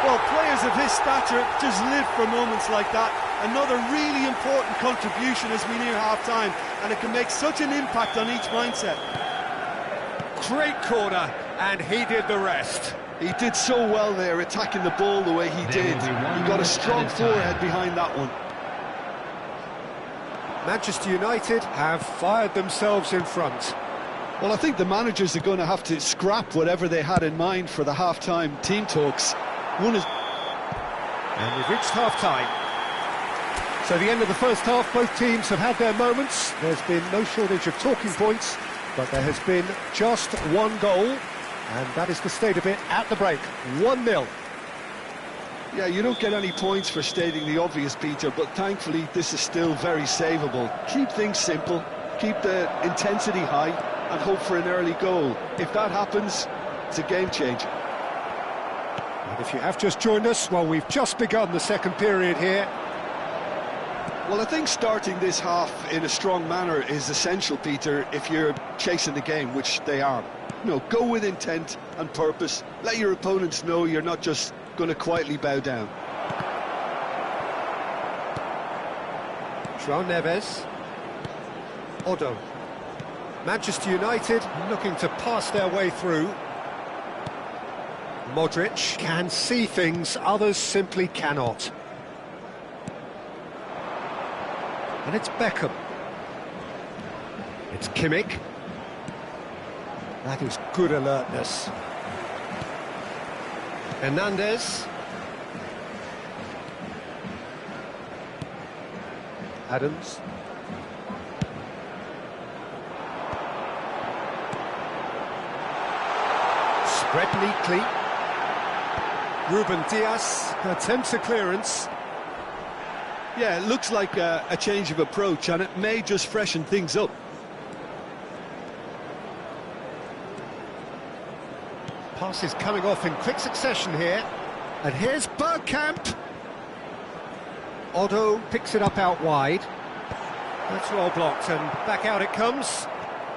Well, players of his stature just live for moments like that. Another really important contribution as we near half-time, and it can make such an impact on each mindset. Great corner, and he did the rest. He did so well there, attacking the ball the way he did. He got a strong forehead behind that one. Manchester United have fired themselves in front. Well, I think the managers are going to have to scrap whatever they had in mind for the half-time team talks. And we've reached half-time. So the end of the first half, both teams have had their moments. There's been no shortage of talking points, but there has been just one goal, and that is the state of it at the break. 1-0. Yeah, you don't get any points for stating the obvious, Peter, but thankfully this is still very savable. Keep things simple, keep the intensity high, and hope for an early goal. If that happens, it's a game changer. And if you have just joined us, well, we've just begun the second period here. Well, I think starting this half in a strong manner is essential, Peter, if you're chasing the game, which they are. You know, go with intent and purpose. Let your opponents know you're not just going to quietly bow down. João Neves. Otto. Manchester United looking to pass their way through. Modric can see things others simply cannot. And it's Beckham. It's Kimmich. That is good alertness. Hernandez. Adams. Spread neatly. Ruben Dias attempts a clearance. Yeah, it looks like a change of approach, and it may just freshen things up. Passes coming off in quick succession here. And here's Bergkamp. Otto picks it up out wide. That's well blocked, and back out it comes.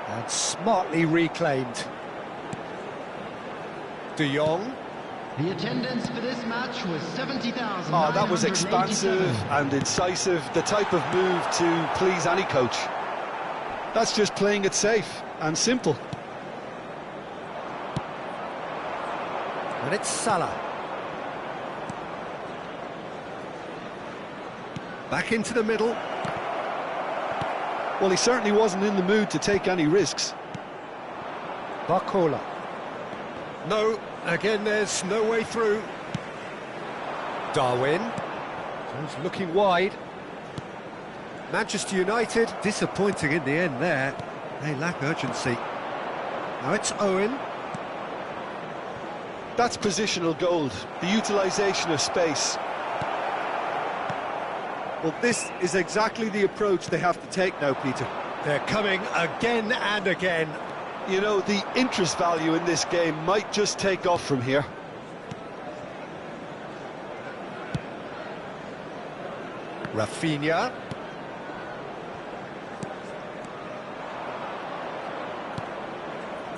And smartly reclaimed. De Jong. The attendance for this match was 70,000. Oh, that was expansive and incisive, the type of move to please any coach. That's just playing it safe and simple. And it's Salah. Back into the middle. Well, he certainly wasn't in the mood to take any risks. Barcola. No, again there's no way through. Darwin. He's looking wide. Manchester United, disappointing in the end there. They lack urgency. Now it's Owen. That's positional gold, the utilisation of space. Well, this is exactly the approach they have to take now, Peter. They're coming again and again. You know, the interest value in this game might just take off from here. Rafinha.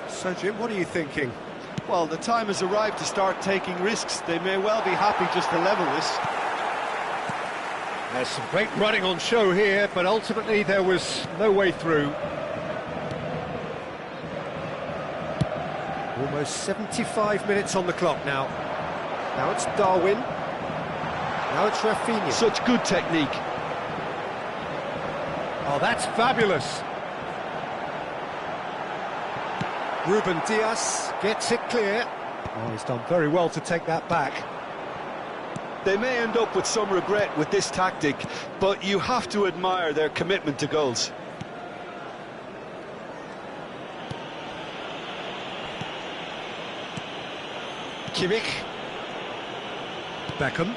So, Jim, what are you thinking? Well, the time has arrived to start taking risks. They may well be happy just to level this. There's some great running on show here, but ultimately there was no way through. Almost 75 minutes on the clock now. Now it's Darwin. Now it's Rafinha. Such good technique. Oh, that's fabulous. Ruben Diaz gets it clear. Oh, he's done very well to take that back. They may end up with some regret with this tactic, but you have to admire their commitment to goals. Kimmich. Beckham.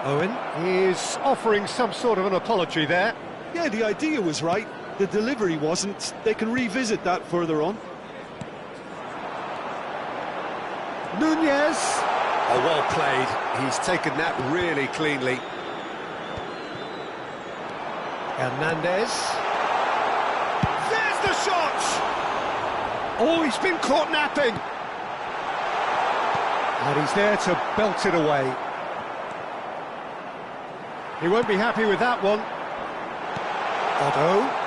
Owen is offering some sort of an apology there. Yeah, the idea was right. The delivery wasn't. They can revisit that further on. Nunez. Oh, well played. He's taken that really cleanly. Hernandez. There's the shot! Oh, he's been caught napping. And he's there to belt it away. He won't be happy with that one. Otto.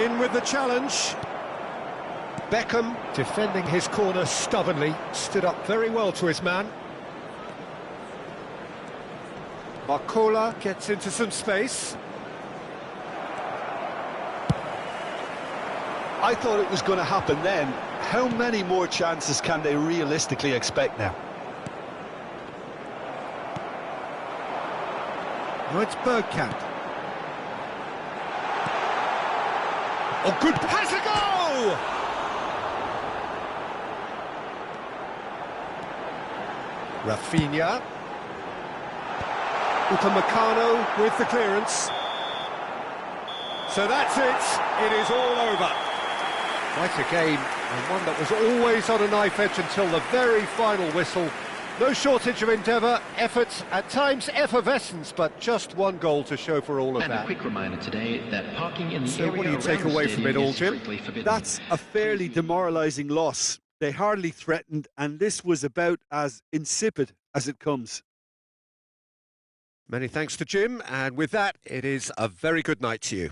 In with the challenge. Beckham, defending his corner stubbornly, stood up very well to his man. Barcola gets into some space. I thought it was going to happen then. How many more chances can they realistically expect now? Now it's Bergkamp. Oh, good pass, a goal! Rafinha. Upamecano with the clearance. So that's it. It is all over. Quite a game, and one that was always on a knife edge until the very final whistle. No shortage of endeavour, effort, at times effervescence, but just one goal to show for all of And that. a quick reminder today that parking in the So area what do you take around the away from stadium it all, is Jim? strictly forbidden. That's a fairly demoralising loss. They hardly threatened, and this was about as insipid as it comes. Many thanks to Jim, and with that, it is a very good night to you.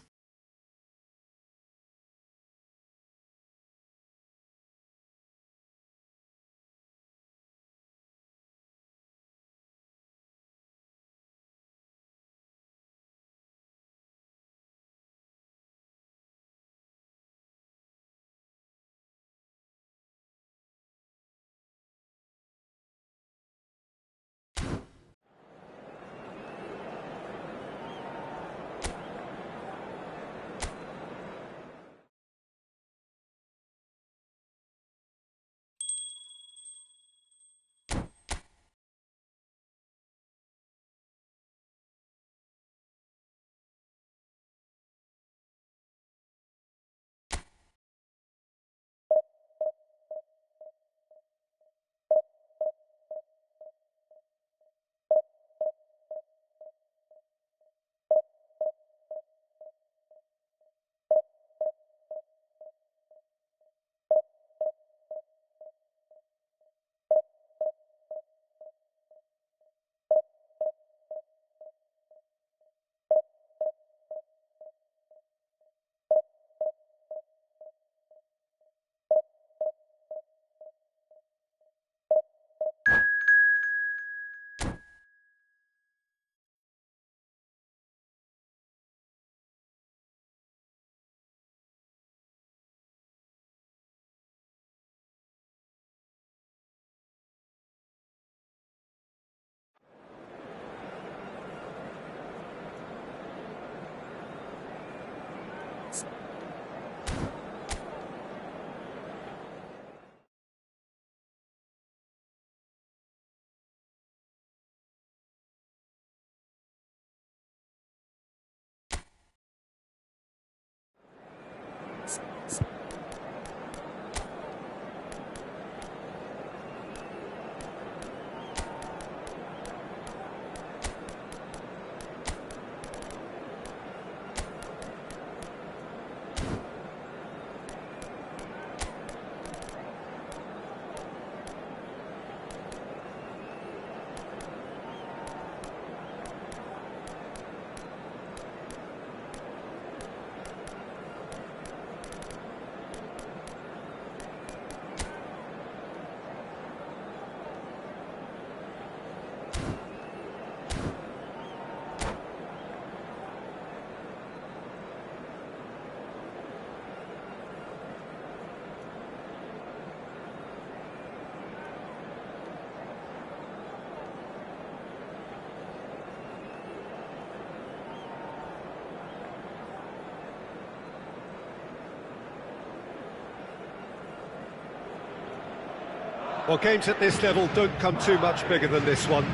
Well, games at this level don't come too much bigger than this one.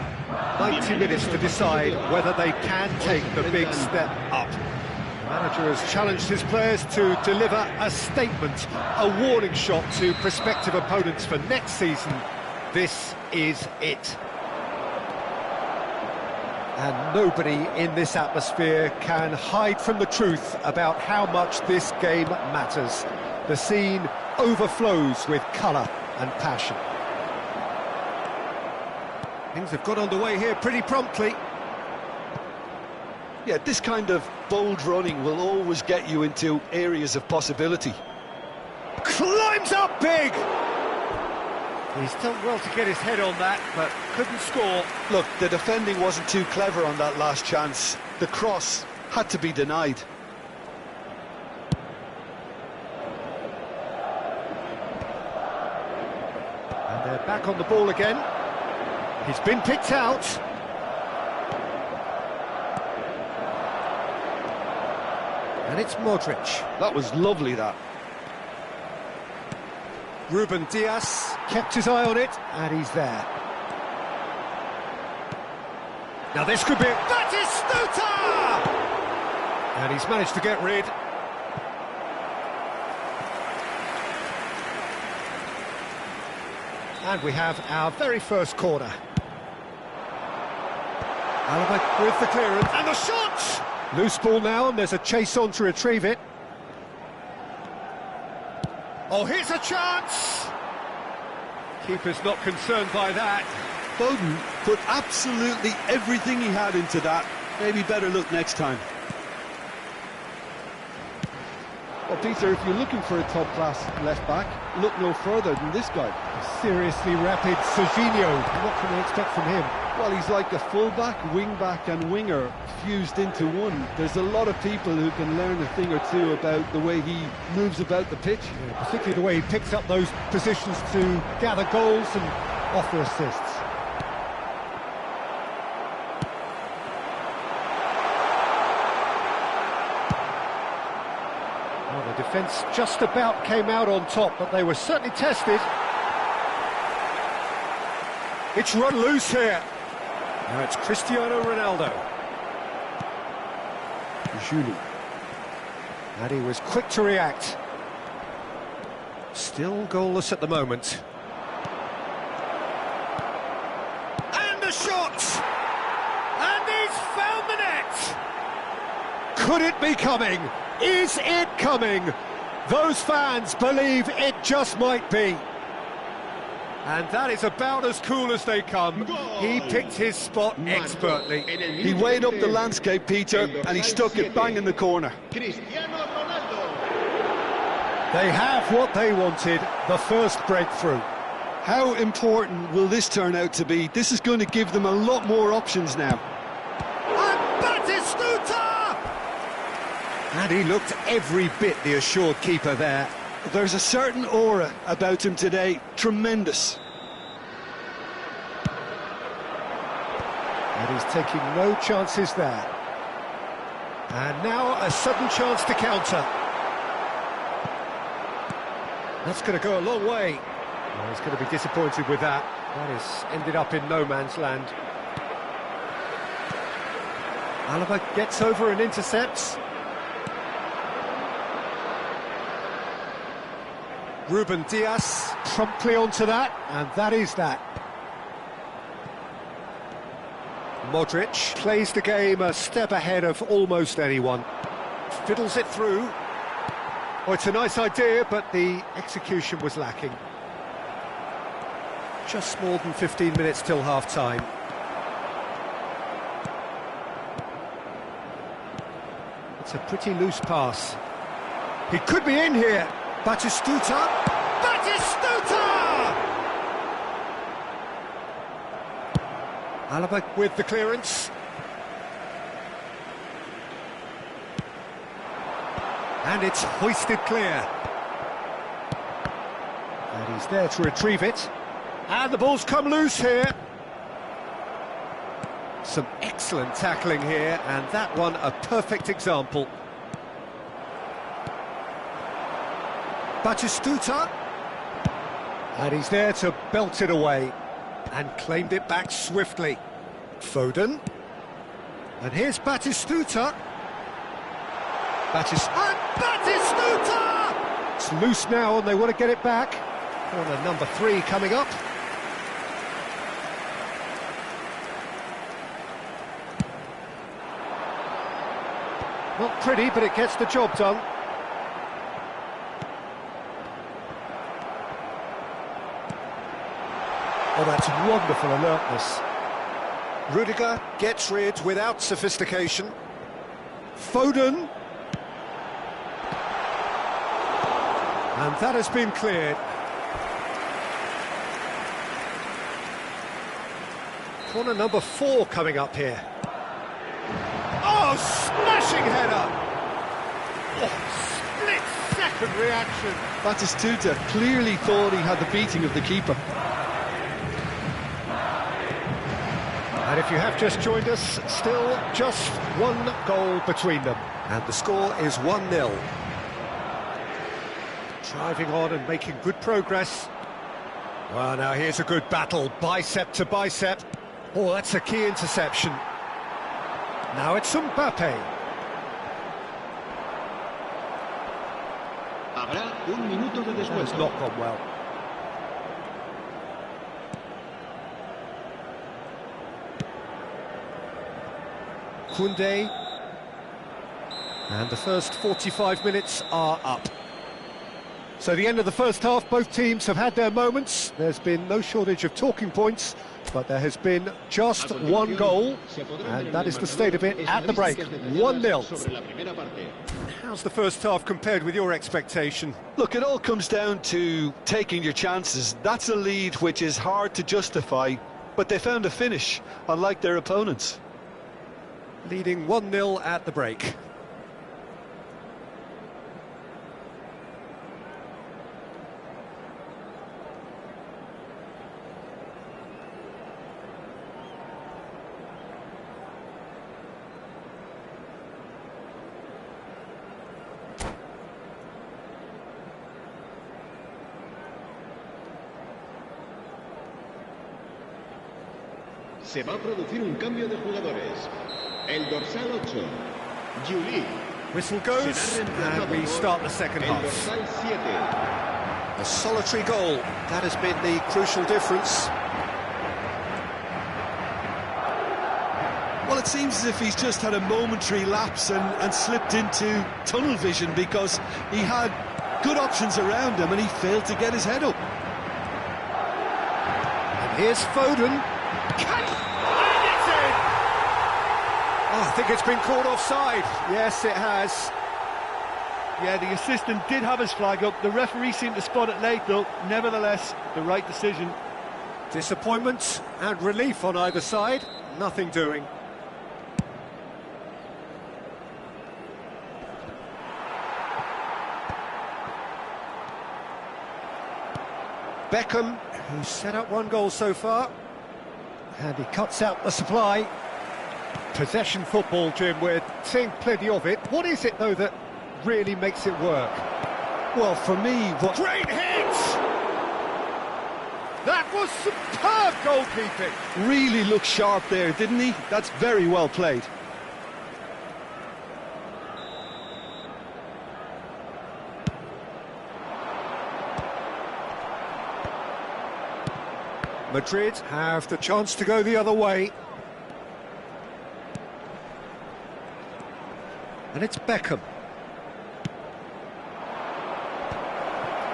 90 minutes to decide whether they can take the big step up. The manager has challenged his players to deliver a statement, a warning shot to prospective opponents for next season. This is it. And nobody in this atmosphere can hide from the truth about how much this game matters. The scene overflows with colour and passion. Things have got underway here pretty promptly. Yeah, this kind of bold running will always get you into areas of possibility. Climbs up big! He's done well to get his head on that, but couldn't score. Look, the defending wasn't too clever on that last chance. The cross had to be denied. And they're back on the ball again. He's been picked out. And it's Modric. That was lovely, that. Ruben Dias kept his eye on it, and he's there. Now this could be it. Batistuta! And he's managed to get rid. And we have our very first corner. Alaba with the clearance, and the shot! Loose ball now, and there's a chase on to retrieve it. Oh, here's a chance! Keeper's not concerned by that. Foden put absolutely everything he had into that. Maybe better look next time. Well, Peter, if you're looking for a top-class left-back, look no further than this guy. Seriously rapid Serginho. What can we expect from him? Well, he's like a full-back, wing-back and winger fused into one. There's a lot of people who can learn a thing or two about the way he moves about the pitch. Yeah, particularly the way he picks up those positions to gather goals and offer assists. Well, the defence just about came out on top, but they were certainly tested. It's run loose here. Now it's Cristiano Ronaldo. Julie. And he was quick to react. Still goalless at the moment. And the shot! And he's found the net! Could it be coming? Is it coming? Those fans believe it just might be. And that is about as cool as they come. He picked his spot expertly. He weighed up the landscape, Peter, and he stuck it bang in the corner. They have what they wanted, the first breakthrough. How important will this turn out to be? This is going to give them a lot more options now. And Batistuta! And he looked every bit the assured keeper there. There's a certain aura about him today, tremendous. And he's taking no chances there. And now a sudden chance to counter. That's going to go a long way. Well, he's going to be disappointed with that. That has ended up in no man's land. Alaba gets over and intercepts. Ruben Dias promptly onto that, and that is that. Modric plays the game a step ahead of almost anyone. Fiddles it through. Oh, it's a nice idea, but the execution was lacking. Just more than 15 minutes till half-time. It's a pretty loose pass. He could be in here. Batistuta! Batistuta! Alaba with the clearance. And it's hoisted clear. And he's there to retrieve it. And the ball's come loose here. Some excellent tackling here, and that one a perfect example. Batistuta. And he's there to belt it away and claimed it back swiftly. Foden. And here's Batistuta. Batistuta! It's loose now and they want to get it back. Corner number 3 coming up. Not pretty, but it gets the job done. Oh, that's wonderful alertness. Rudiger gets rid without sophistication. Foden. And that has been cleared. Corner number 4 coming up here. Oh, smashing header! Oh, split-second reaction. Batistuta clearly thought he had the beating of the keeper. And if you have just joined us, still just 1 goal between them. And the score is 1-0. Driving on and making good progress. Well, now here's a good battle, bicep to bicep. Oh, that's a key interception. Now it's Mbappe. Habrá un minuto de That's descuento. not gone well. Koundé. And the first 45 minutes are up. So the end of the first half, both teams have had their moments. There's been no shortage of talking points, but there has been just 1 goal, and that is the state of it at the break. 1-0. How's the first half compared with your expectation? Look, it all comes down to taking your chances. That's a lead which is hard to justify, but they found a finish, unlike their opponents. Leading 1-0 at the break. Se va a producir un cambio de jugadores. El dorsal 8, Juli. Whistle goes, and we start the second El half. dorsal 7. A solitary goal, that has been the crucial difference. Well, it seems as if he's just had a momentary lapse and slipped into tunnel vision, because he had good options around him and he failed to get his head up. And here's Foden. And it's in! Oh, I think it's been called offside. Yes, it has. Yeah, the assistant did have his flag up. The referee seemed to spot it late, though. Nevertheless, the right decision. Disappointment and relief on either side. Nothing doing. Beckham, who's set up 1 goal so far. And he cuts out the supply. Possession football, Jim, we're seeing plenty of it. What is it, though, that really makes it work? Well, for me, what... Great hit! That was superb goalkeeping. really looked sharp there, didn't he? That's very well played. Madrid have the chance to go the other way. And it's Beckham.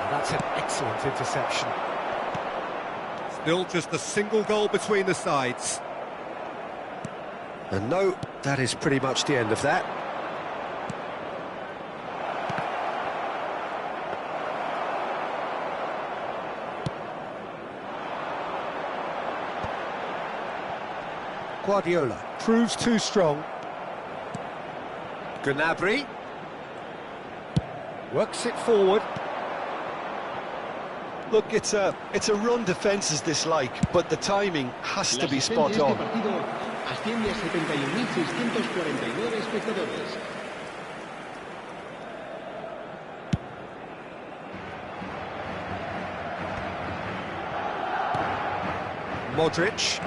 And that's an excellent interception. Still just a single goal between the sides. And no, that is pretty much the end of that. Guardiola proves too strong. Gnabry works it forward. Look, it's a run defence is dislike, but the timing has to be spot on. Asciende a 71.649 espectadores. Modric.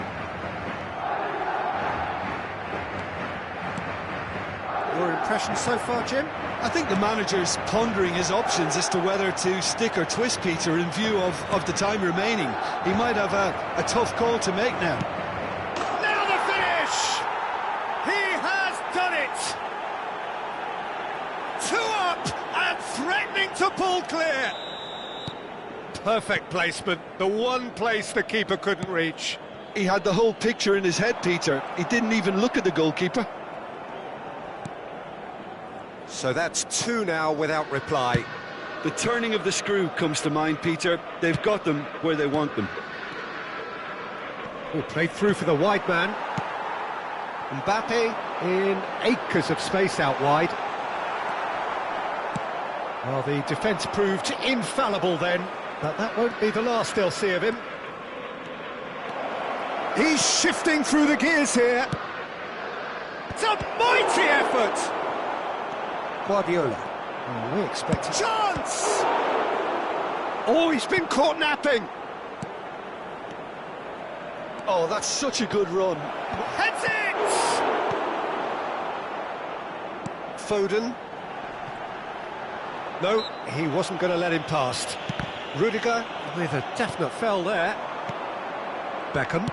Your impression so far, Jim? I think the manager's pondering his options as to whether to stick or twist Peter in view of the time remaining. He might have a tough call to make now. Now the finish! He has done it! 2 up and threatening to pull clear. Perfect placement, the one place the keeper couldn't reach. He had the whole picture in his head, Peter. He didn't even look at the goalkeeper. So that's 2 now without reply. The turning of the screw comes to mind, Peter. They've got them where they want them. Oh, played through for the wide man. Mbappe in acres of space out wide. Well, the defence proved infallible then, but that won't be the last they'll see of him. He's shifting through the gears here. It's a mighty effort! Guardiola. Oh, we expected... Chance! Oh, he's been caught napping. Oh, that's such a good run. Heads it! Foden. No, he wasn't going to let him past. Rudiger with a definite foul there. Beckham.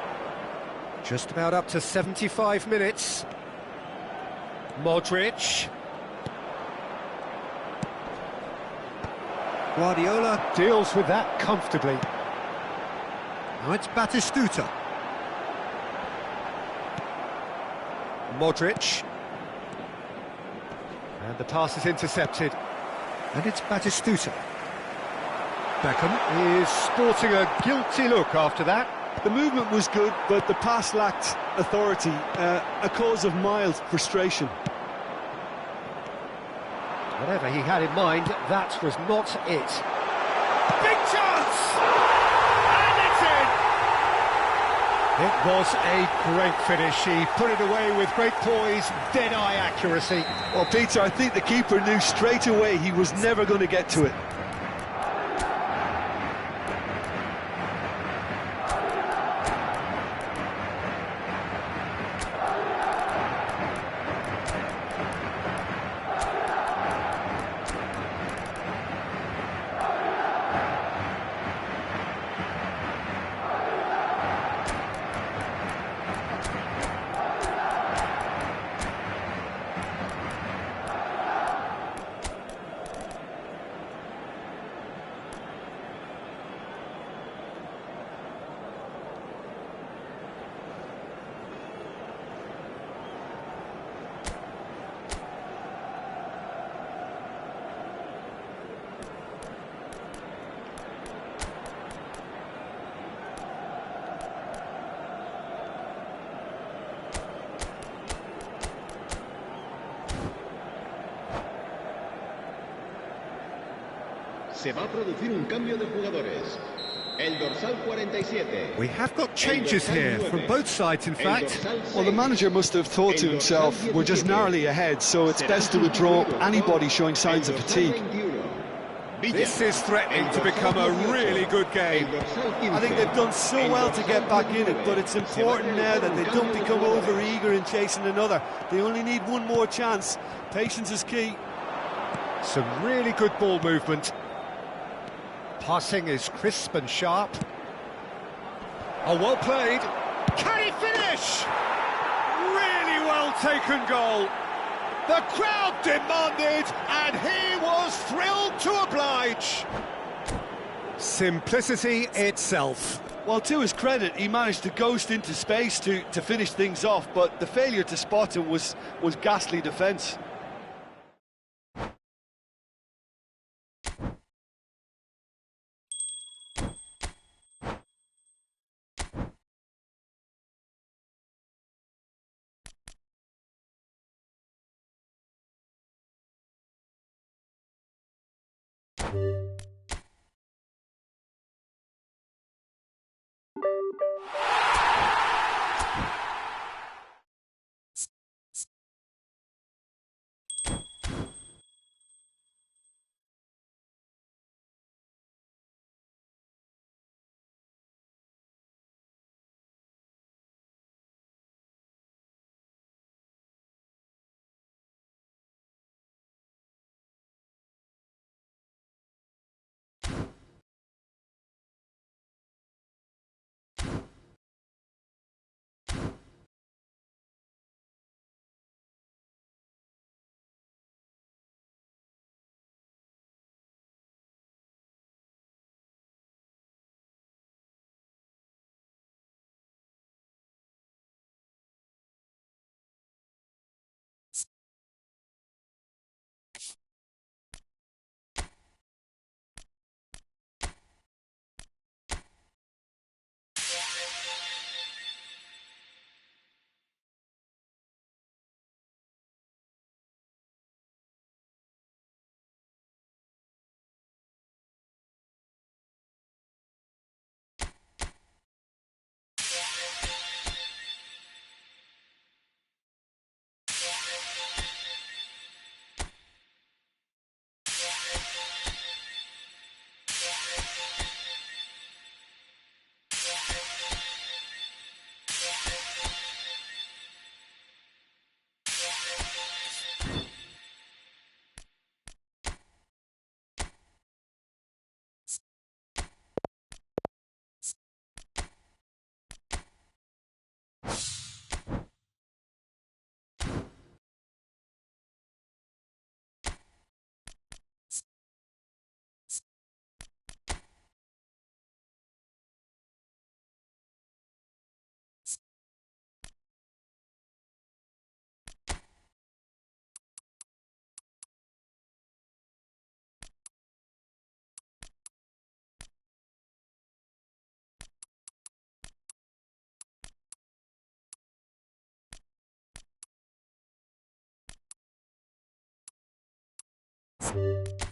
Just about up to 75 minutes. Modric. Guardiola deals with that comfortably. Now it's Batistuta. Modric. And the pass is intercepted. And it's Batistuta. Beckham is sporting a guilty look after that. The movement was good, but the pass lacked authority, a cause of mild frustration. Whatever he had in mind, that was not it. Big chance! And it's in! It was a great finish. He put it away with great poise, dead-eye accuracy. Well, Peter, I think the keeper knew straight away he was never going to get to it. Se va a producir un cambio de jugadores. El dorsal 47. We have got changes here from both sides, in fact. Well, the manager must have thought to himself, we're just narrowly ahead, so it's best to withdraw anybody showing signs of fatigue. This is threatening to become a really good game. I think they've done so well to get back in it, but it's important now that they don't become over-eager in chasing another. They only need one more chance. Patience is key. Some really good ball movement. Passing is crisp and sharp. Oh, well played. Can he finish? Really well taken goal. The crowd demanded, and he was thrilled to oblige. Simplicity itself. Well, to his credit, he managed to ghost into space to finish things off, but the failure to spot him was ghastly defence. you.